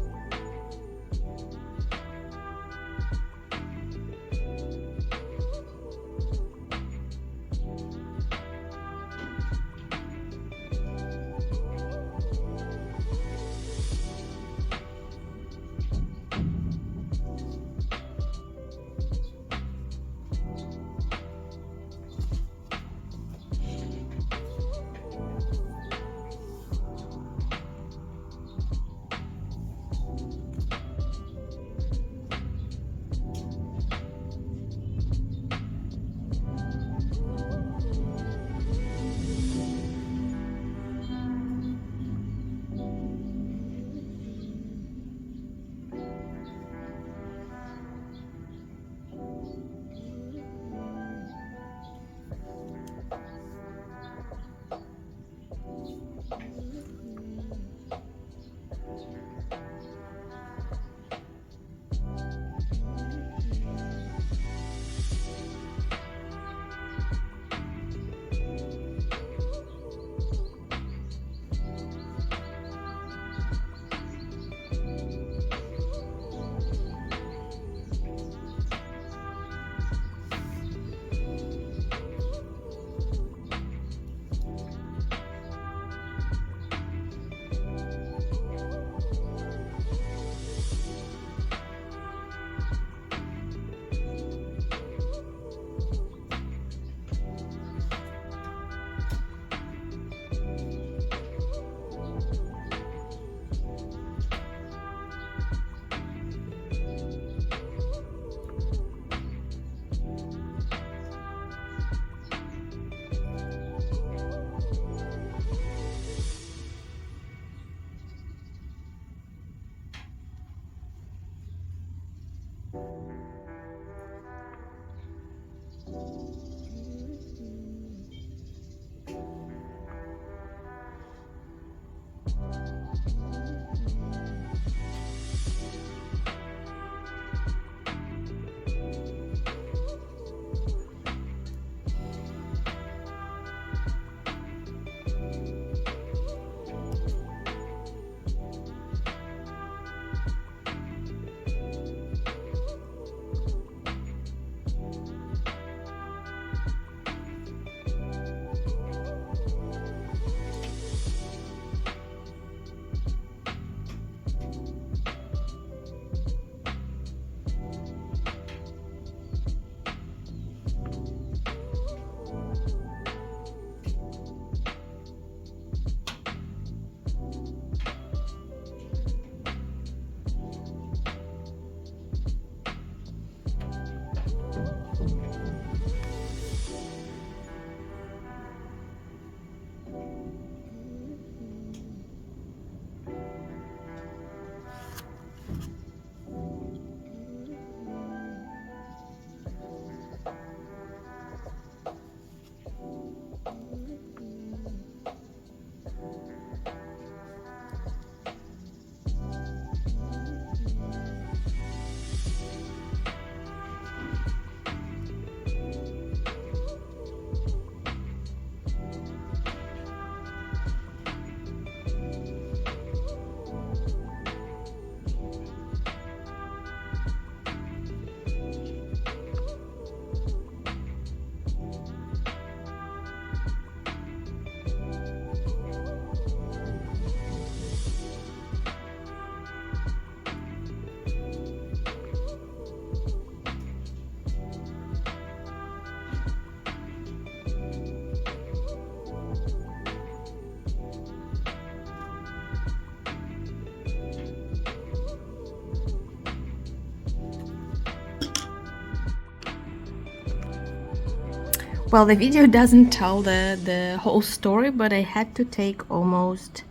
Well, the video doesn't tell the whole story, but I had to take almost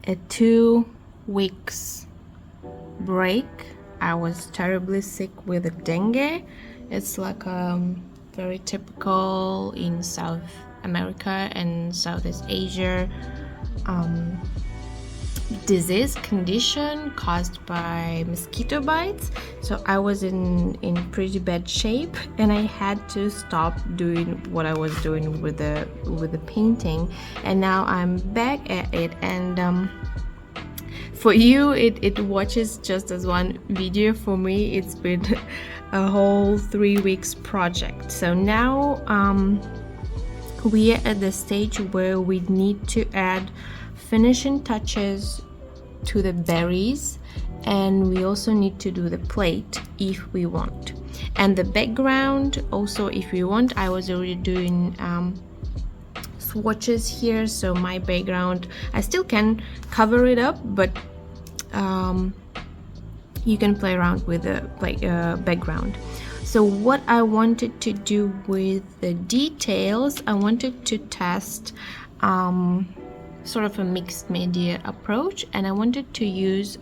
a 2 weeks break. I was terribly sick with a dengue. It's like very typical in South America and Southeast Asia disease condition caused by mosquito bites. So I was in pretty bad shape, and I had to stop doing what I was doing with the painting, and now I'm back at it. And for you it watches just as one video. For me it's been a whole 3 weeks project. So now we are at the stage where we need to add finishing touches to the berries, and we also need to do the plate if we want, and the background also if we want. I was already doing swatches here, so my background, I still can cover it up, but you can play around with the background. So what I wanted to do with the details, I wanted to test sort of a mixed media approach, and I wanted to use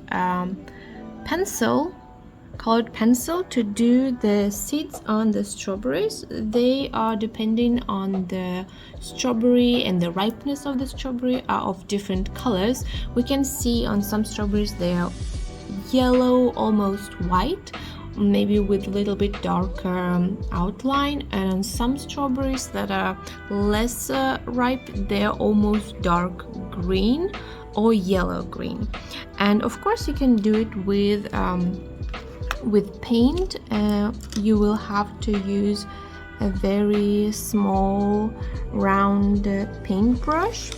colored pencil to do the seeds on the strawberries. They are depending on the strawberry and the ripeness of the strawberry are of different colors. We can see on some strawberries they are yellow, almost white, maybe with a little bit darker outline, and on some strawberries that are less ripe, they're almost dark green or yellow green. And of course you can do it with paint. You will have to use a very small round paintbrush,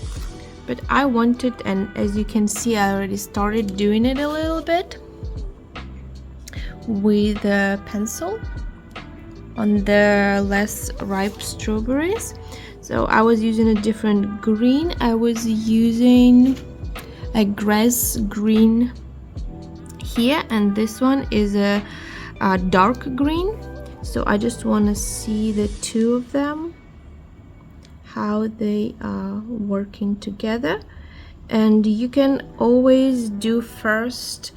but I wanted, and as you can see I already started doing it a little bit with a pencil on the less ripe strawberries. So I was using a different green. I was using a grass green here, and this one is a dark green. So I just want to see the two of them, how they are working together. And you can always do first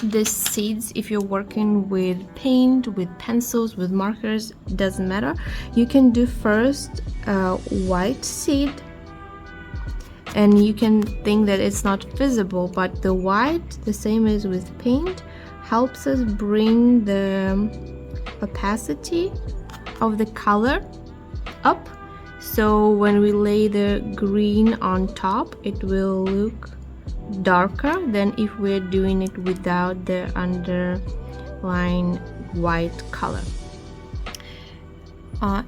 the seeds. If you're working with paint, with pencils, with markers, doesn't matter. You can do first white seed, and you can think that it's not visible, but the white, the same as with paint, helps us bring the opacity of the color up. So when we lay the green on top, it will look darker than if we're doing it without the underlying white color.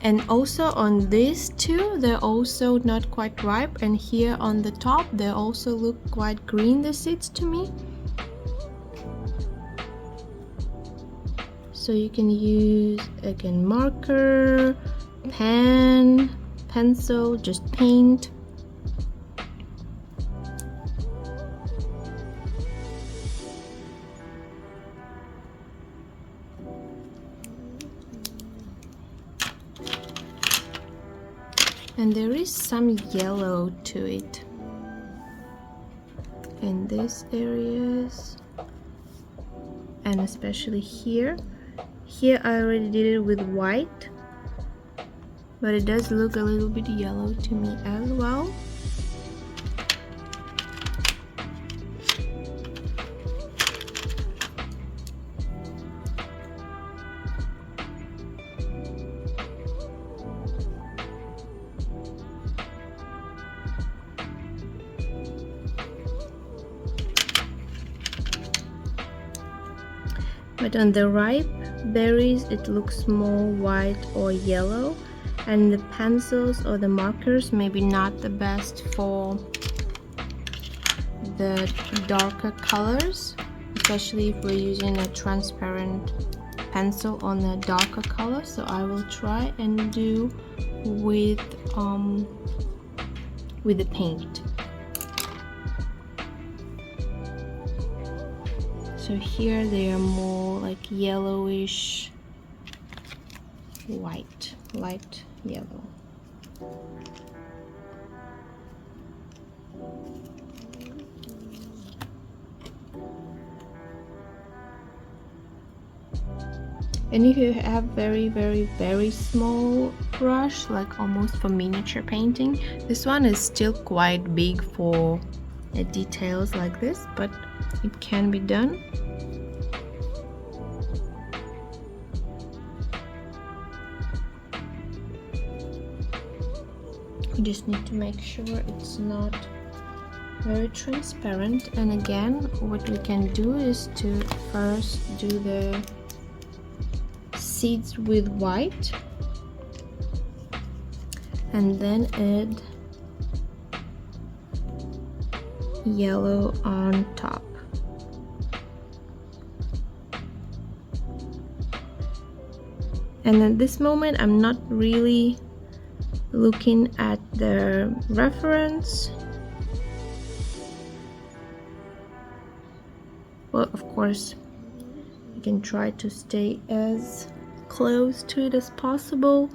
And also on these two, they're also not quite ripe, and here on the top they also look quite green, the seeds, to me. So you can use again marker, pen, pencil, just paint. And there is some yellow to it in these areas, and especially here. Here I already did it with white, but it does look a little bit yellow to me as well. But on the ripe berries it looks more white or yellow, and the pencils or the markers maybe not the best for the darker colors, especially if we're using a transparent pencil on the darker color. So I will try and do with the paint. So here they are more like yellowish white, light yellow. And if you have very small brush, like almost for miniature painting, this one is still quite big for details like this, but it can be done. You just need to make sure it's not very transparent. And again, what we can do is to first do the seeds with white and then add yellow on top. And at this moment I'm not really looking at the reference. Well, of course you can try to stay as close to it as possible.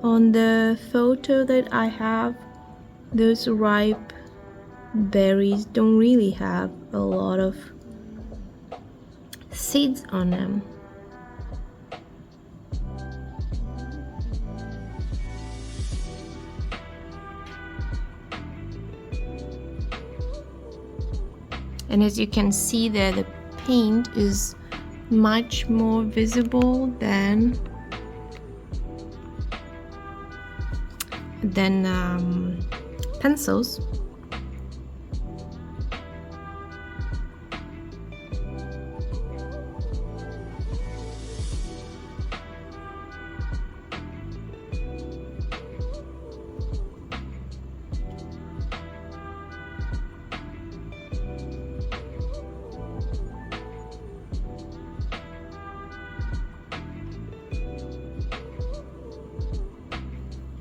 On the photo that I have, those ripe berries don't really have a lot of seeds on them. And as you can see there, the paint is much more visible than pencils.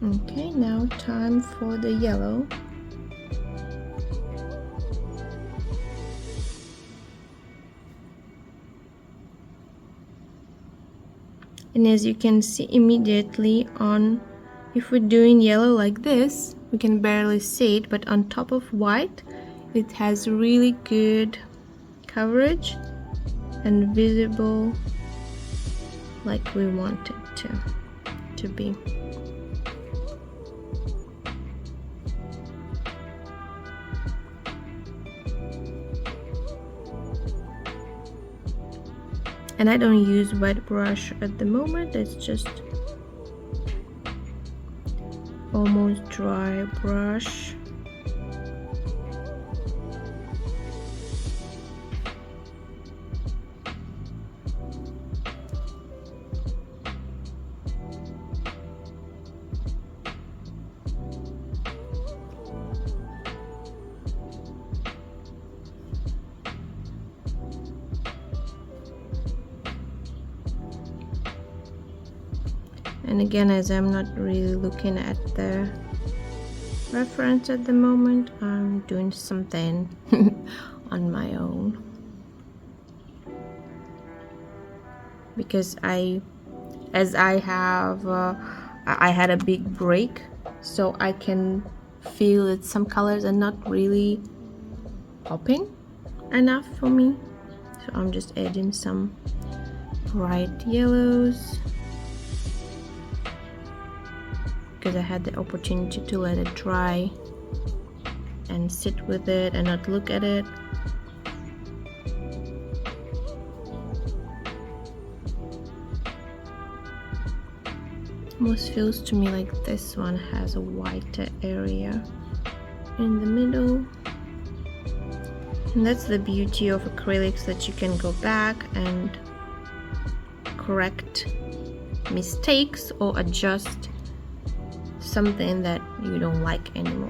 Okay, now time for the yellow. And as you can see immediately on, if we're doing yellow like this, we can barely see it, but on top of white, it has really good coverage and visible like we want it to be. And I don't use wet brush at the moment, it's just almost dry brush. And again, as I'm not really looking at the reference at the moment, I'm doing something on my own. Because I had a big break, so I can feel that some colors are not really popping enough for me. So I'm just adding some bright yellows. Because I had the opportunity to let it dry and sit with it and not look at it. Almost feels to me like this one has a whiter area in the middle. And that's the beauty of acrylics, that you can go back and correct mistakes or adjust something that you don't like anymore.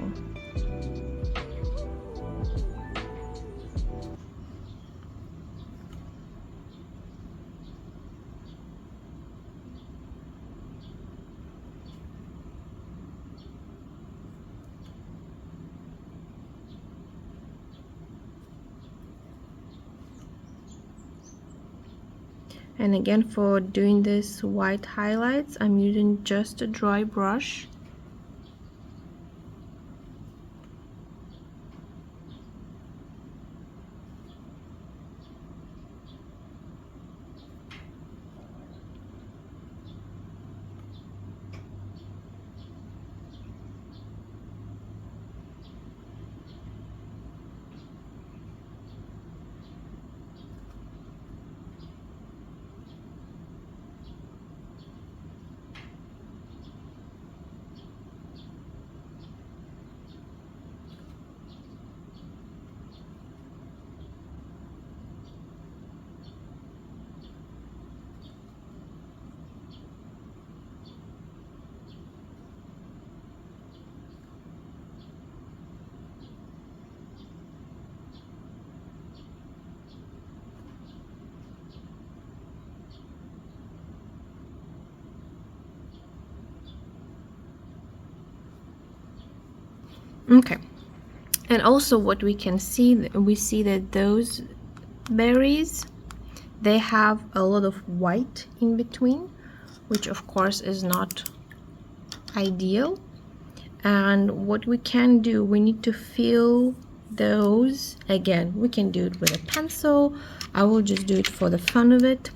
And again, for doing this white highlights, I'm using just a dry brush. Okay, and also what we can see, we see that those berries, they have a lot of white in between, which of course is not ideal. And what we can do, we need to fill those. Again, we can do it with a pencil. I will just do it for the fun of it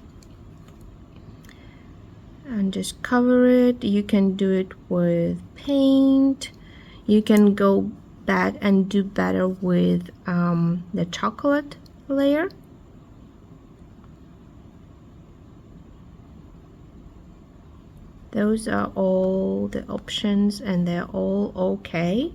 and just cover it. You can do it with paint. You can go back and do better with the chocolate layer. Those are all the options and they're all okay.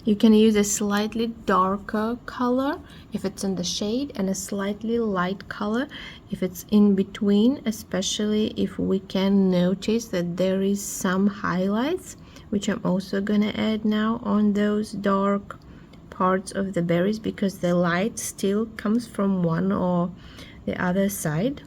You can use a slightly darker color if it's in the shade and a slightly light color if it's in between, especially if we can notice that there is some highlights, which I'm also gonna add now on those dark parts of the berries because the light still comes from one or the other side.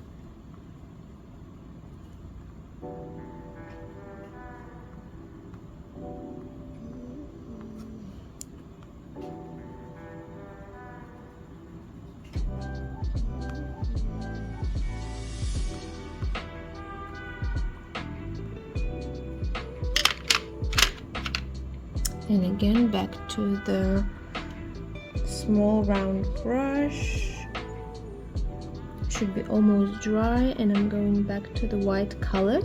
And again, back to the small round brush. Should be almost dry, and I'm going back to the white color,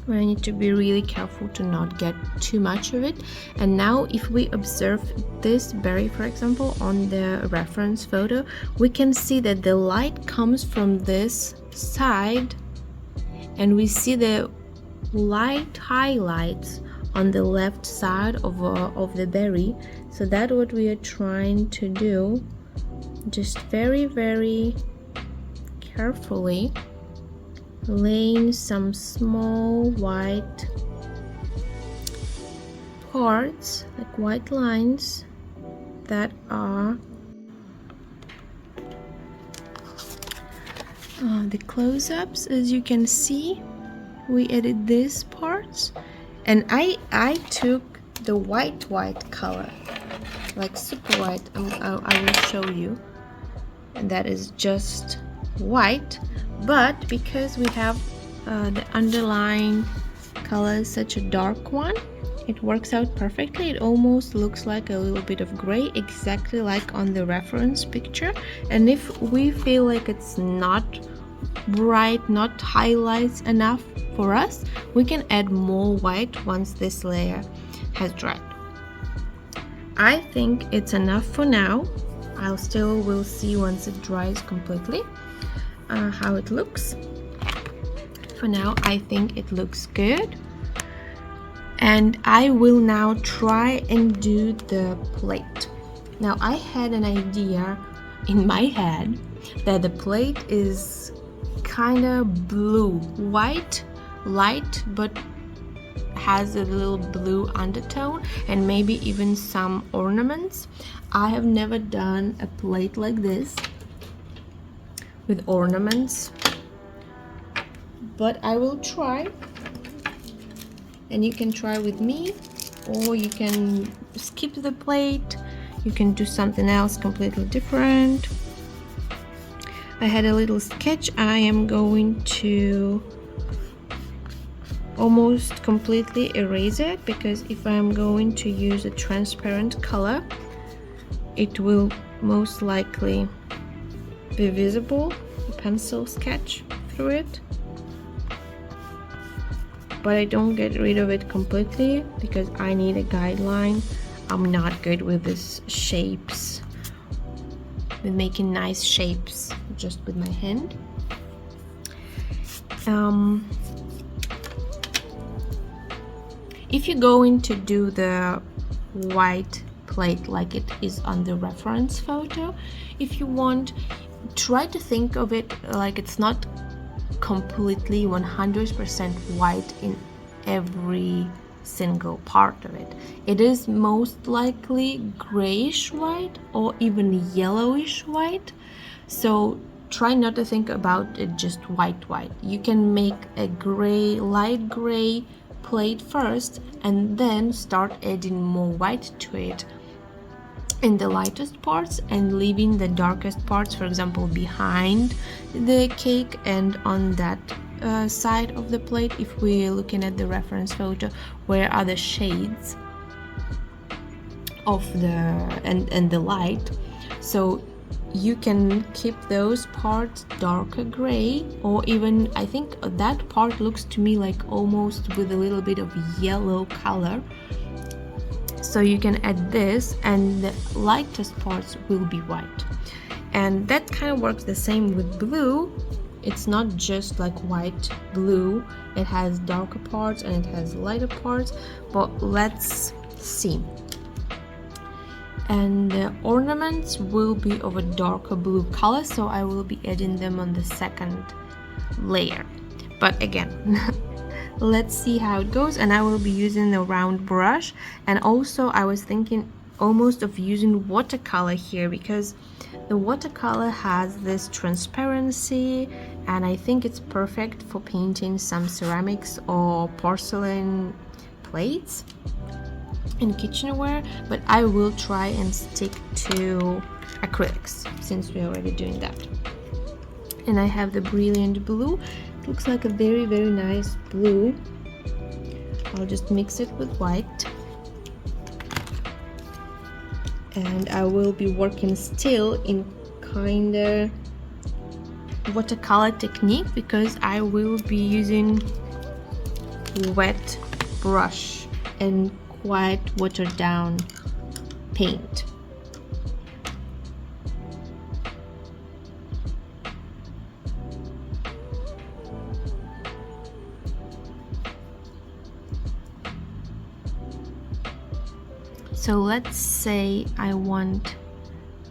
where I need to be really careful to not get too much of it. And now if we observe this berry, for example, on the reference photo, we can see that the light comes from this side, and we see the light highlights on the left side of the berry. So that's what we are trying to do, just very, very carefully laying some small white parts, like white lines that are the close-ups. As you can see, we added these parts, and I took the white color, like super white. I will show you, and that is just white, but because we have the underlying color such a dark one, it works out perfectly. It almost looks like a little bit of gray, exactly like on the reference picture. And if we feel like it's not bright, not highlights enough for us, we can add more white once this layer has dried. I think it's enough for now. We'll see once it dries completely how it looks. For now, I think it looks good, and I will now try and do the plate. Now, I had an idea in my head that the plate is kind of blue, white, light, but has a little blue undertone and maybe even some ornaments. I have never done a plate like this with ornaments, but I will try. and you can try with me, or you can skip the plate. You can do something else completely different. I had a little sketch. I am going to almost completely erase it, because if I'm going to use a transparent color, it will most likely be visible, the pencil sketch through it. But I don't get rid of it completely because I need a guideline. I'm not good with these shapes, with making nice shapes just with my hand. If you're going to do the white plate like it is on the reference photo, if you want, try to think of it like it's not completely 100% white in every single part of it. It is most likely grayish white or even yellowish white. So try not to think about it just white. You can make a gray, light gray plate first and then start adding more white to it in the lightest parts and leaving the darkest parts, for example, behind the cake and on that side of the plate. If we're looking at the reference photo, where are the shades of the and the light, so you can keep those parts darker gray, or even, I think that part looks to me like almost with a little bit of yellow color. So you can add this and the lightest parts will be white. And that kind of works the same with blue. It's not just like white blue, it has darker parts and it has lighter parts. But let's see. And the ornaments will be of a darker blue color, so I will be adding them on the second layer. But again, let's see how it goes. And I will be using the round brush, and also I was thinking almost of using watercolor here, because the watercolor has this transparency and I think it's perfect for painting some ceramics or porcelain plates in kitchenware. But I will try and stick to acrylics since we're already doing that. And I have the brilliant blue. It looks like a very nice blue. I'll just mix it with white, and I will be working still in kinda watercolor technique, because I will be using wet brush and quite watered down paint. So let's say I want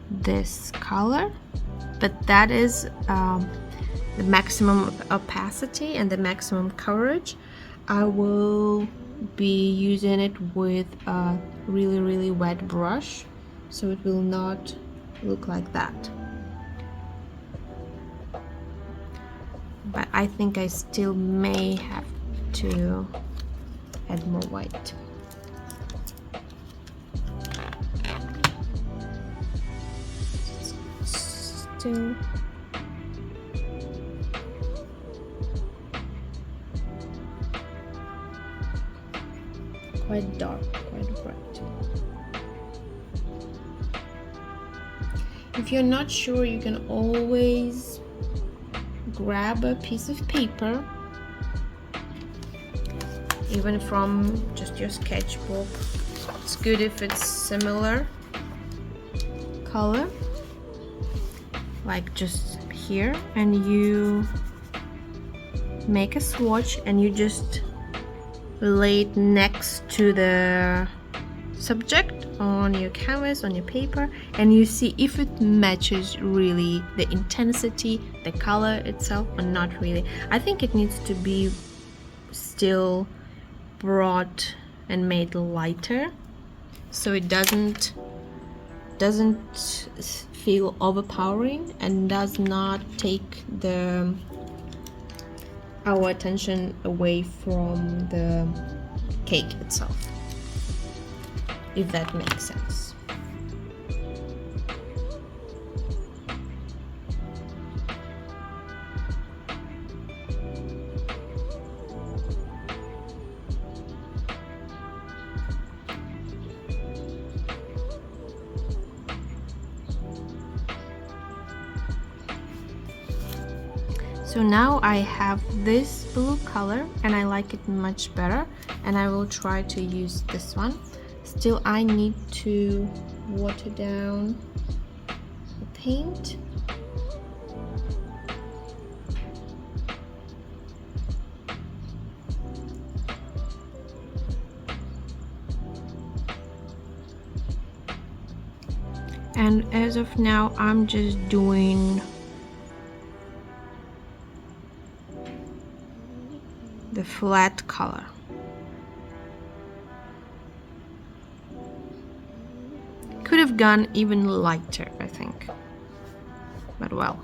this color, but that is the maximum opacity and the maximum coverage. I will be using it with a really wet brush, so it will not look like that. But I think I still may have to add more white. Still quite dark, quite bright. If you're not sure, you can always grab a piece of paper, even from just your sketchbook. It's good if it's similar color, like just here, and you make a swatch and you just lay it next to the subject on your canvas, on your paper, and you see if it matches really the intensity, the color itself, or not really. I think it needs to be still brought and made lighter, so it doesn't feel overpowering and does not take our attention away from the cake itself, if that makes sense. So now I have this blue color and I like it much better, and I will try to use this one. Still, I need to water down the paint. And as of now, I'm just doing the flat color. Could have gone even lighter, I think, but well.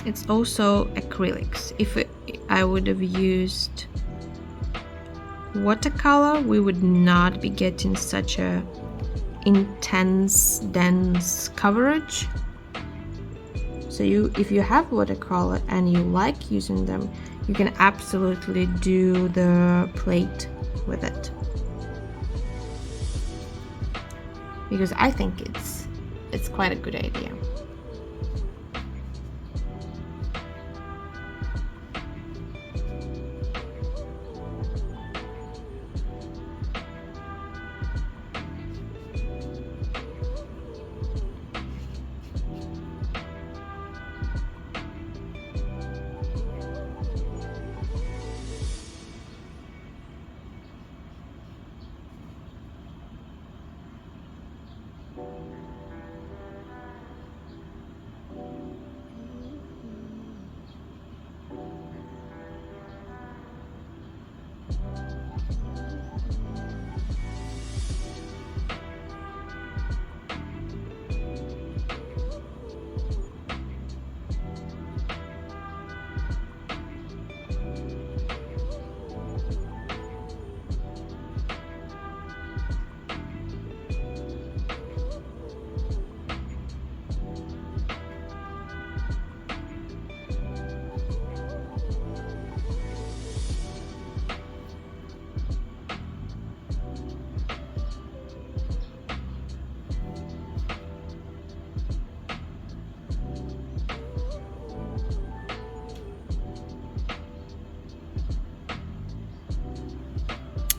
It's also acrylics. If I would have used watercolor, we would not be getting such a intense, dense coverage. So if you have watercolor and you like using them, you can absolutely do the plate with it, because I think it's quite a good idea.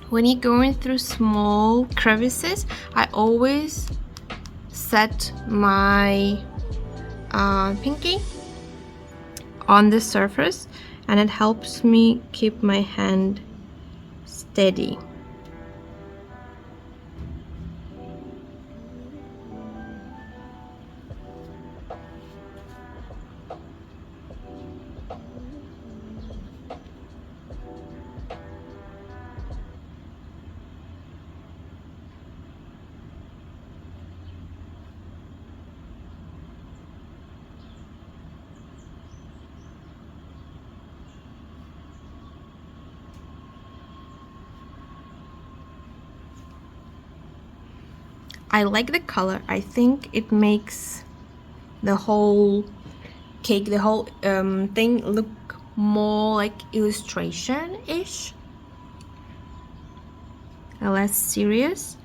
When you're going through small crevices, I always set my pinky on the surface, and it helps me keep my hand steady. I like the color. I think it makes the whole cake, the whole thing look more like illustration-ish, less serious.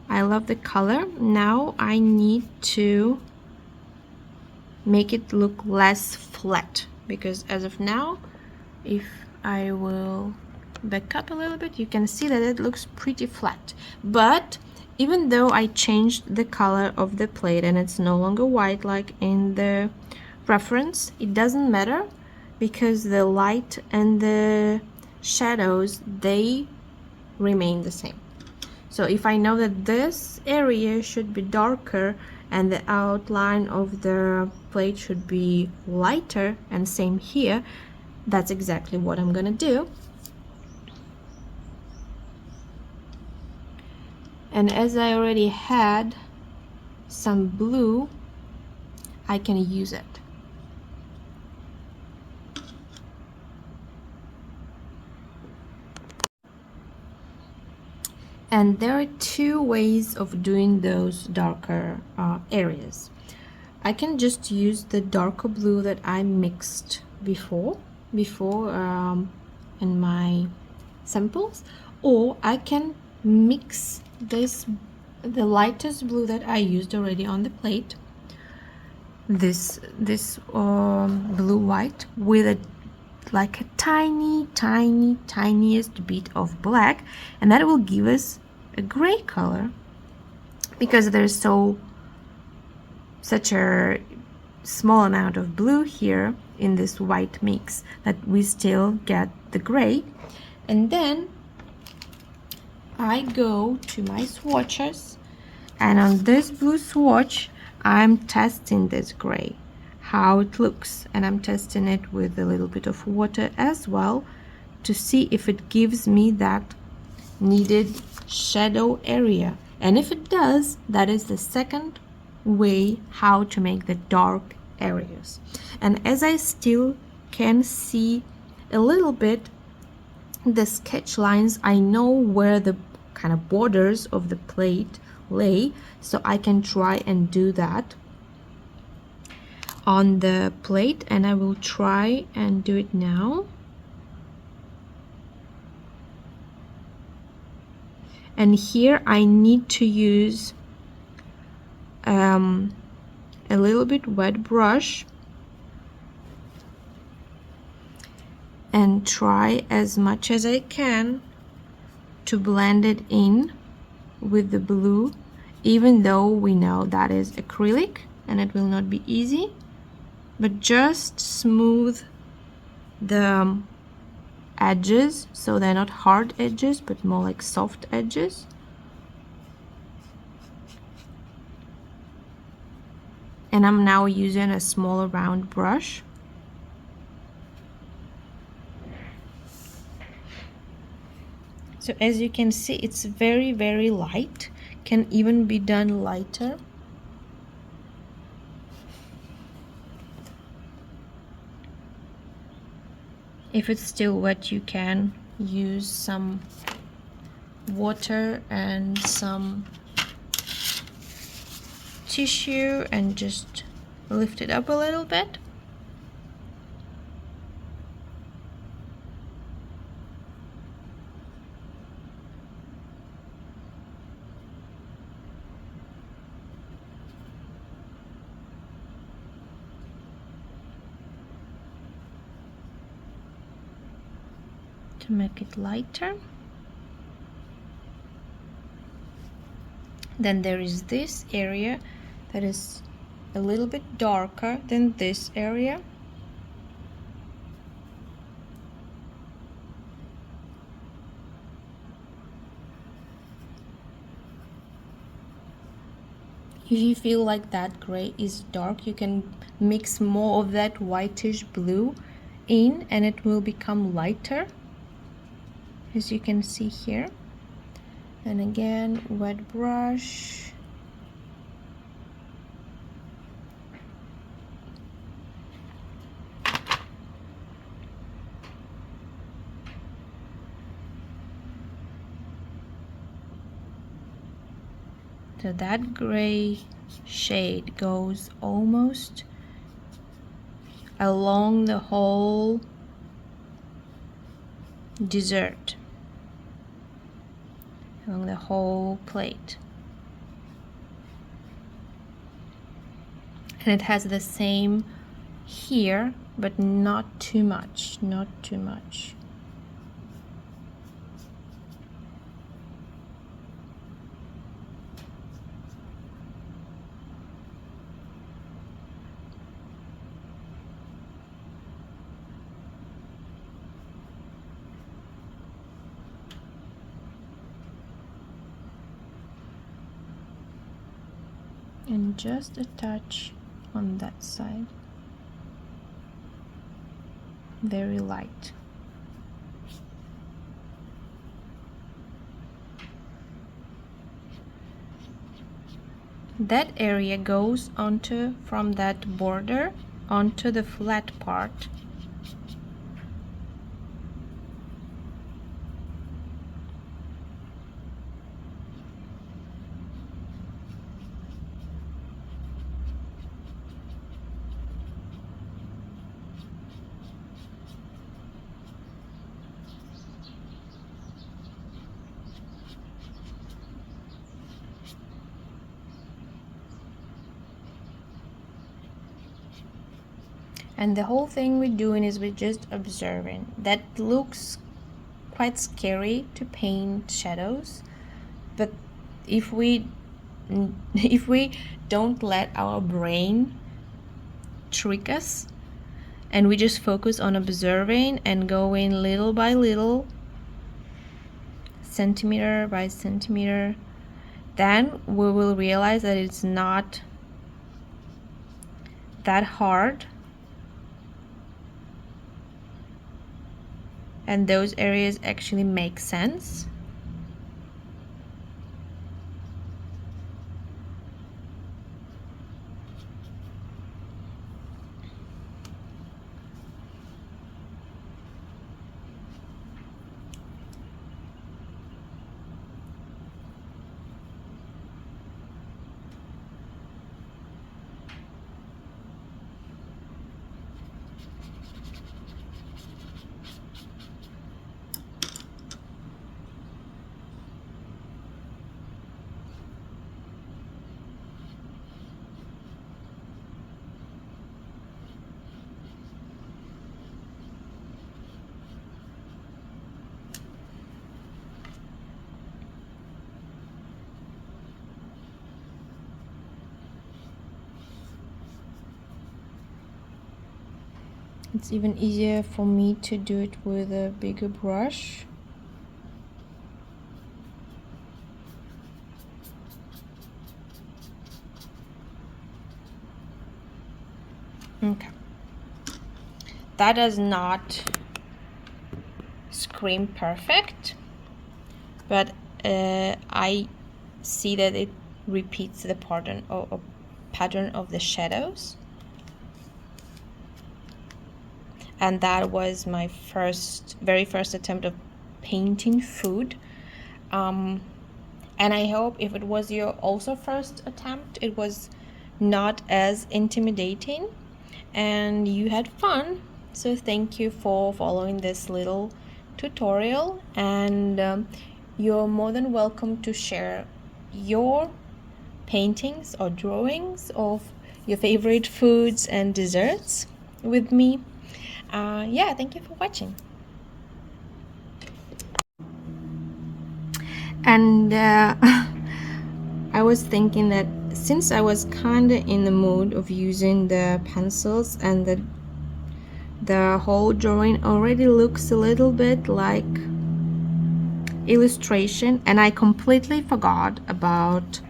I love the color. Now I need to make it look less flat, because as of now, if I will back up a little bit, you can see that it looks pretty flat. But even though I changed the color of the plate and it's no longer white like in the reference, it doesn't matter, because the light and the shadows, they remain the same. So if I know that this area should be darker and the outline of the plate should be lighter, and same here, that's exactly what I'm gonna do. And as I already had some blue, I can use it. And there are two ways of doing those darker areas. I can just use the darker blue that I mixed before in my samples, or I can mix the lightest blue that I used already on the plate, this blue white, with a like a tiniest bit of black, and that will give us a gray color, because there's such a small amount of blue here in this white mix that we still get the gray. And then I go to my swatches, and on this blue swatch I'm testing this gray, how it looks, and I'm testing it with a little bit of water as well to see if it gives me that needed shadow area. And if it does, that is the second way how to make the dark areas. And as I still can see a little bit the sketch lines, I know where the kind of borders of the plate lay, so I can try and do that on the plate, and I will try and do it now. And here I need to use a little bit wet brush and try as much as I can to blend it in with the blue, even though we know that is acrylic and it will not be easy, but just smooth the edges so they're not hard edges but more like soft edges. And I'm now using a smaller round brush. So as you can see, it's very light, can even be done lighter. If it's still wet, you can use some water and some tissue and just lift it up a little bit. To make it lighter. Then there is this area that is a little bit darker than this area. If you feel like that gray is dark, you can mix more of that whitish blue in and it will become lighter, as you can see here. And again, wet brush. So that gray shade goes almost along the whole dessert, along the whole plate. And it has the same here, but not too much, not too much. And just a touch on that side, very light. that area goes onto, from that border onto the flat part. And the whole thing we're doing is we're just observing. That looks quite scary to paint shadows, but if we don't let our brain trick us and we just focus on observing and going little by little, centimeter by centimeter, then we will realize that it's not that hard, and those areas actually make sense. It's even easier for me to do it with a bigger brush. Okay. That does not scream perfect, but I see that it repeats the pattern of the shadows. And that was my very first attempt of painting food. And I hope if it was your also first attempt, it was not as intimidating and you had fun. So thank you for following this little tutorial, and you're more than welcome to share your paintings or drawings of your favorite foods and desserts with me. Yeah, thank you for watching. And I was thinking that since I was kind of in the mood of using the pencils, and the whole drawing already looks a little bit like illustration, and I completely forgot about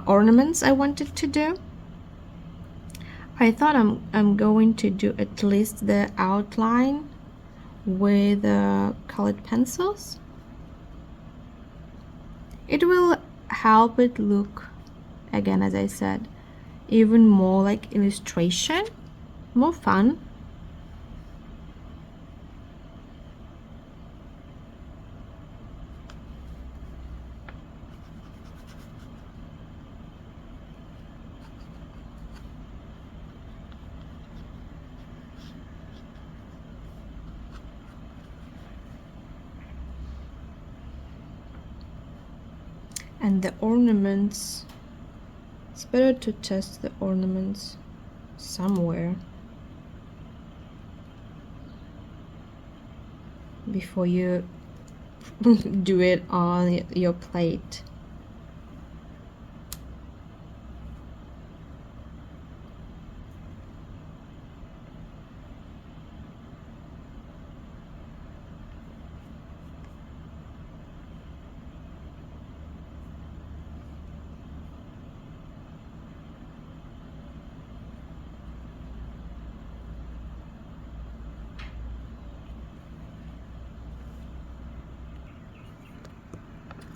ornaments I wanted to do. I thought I'm going to do at least the outline with colored pencils. It will help it look, again, as I said, even more like illustration, more fun. And the ornaments, it's better to test the ornaments somewhere before you do it on your plate.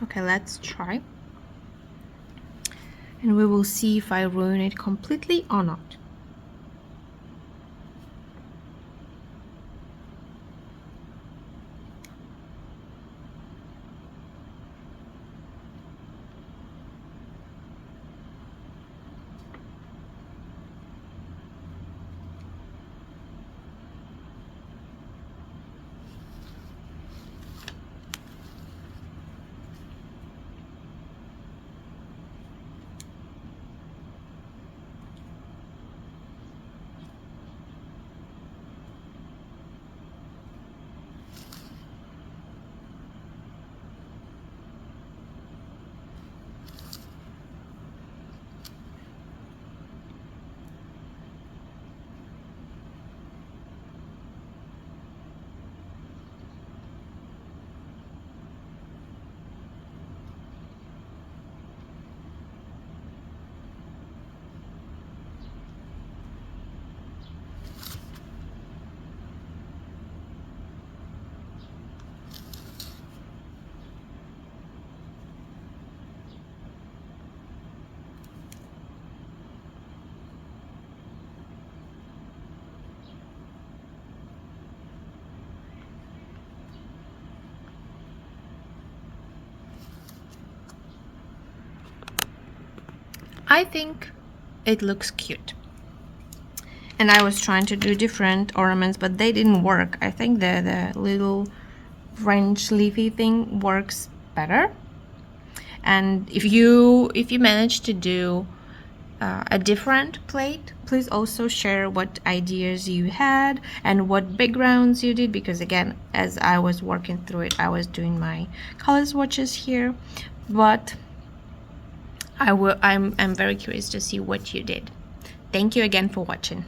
Okay, let's try. and we will see if I ruin it completely or not. I think it looks cute. And I was trying to do different ornaments, but they didn't work. I think the little French leafy thing works better. And if you manage to do a different plate, please also share what ideas you had and what backgrounds you did, because again, as I was working through it, I was doing my color swatches here. But I'm very curious to see what you did. Thank you again for watching.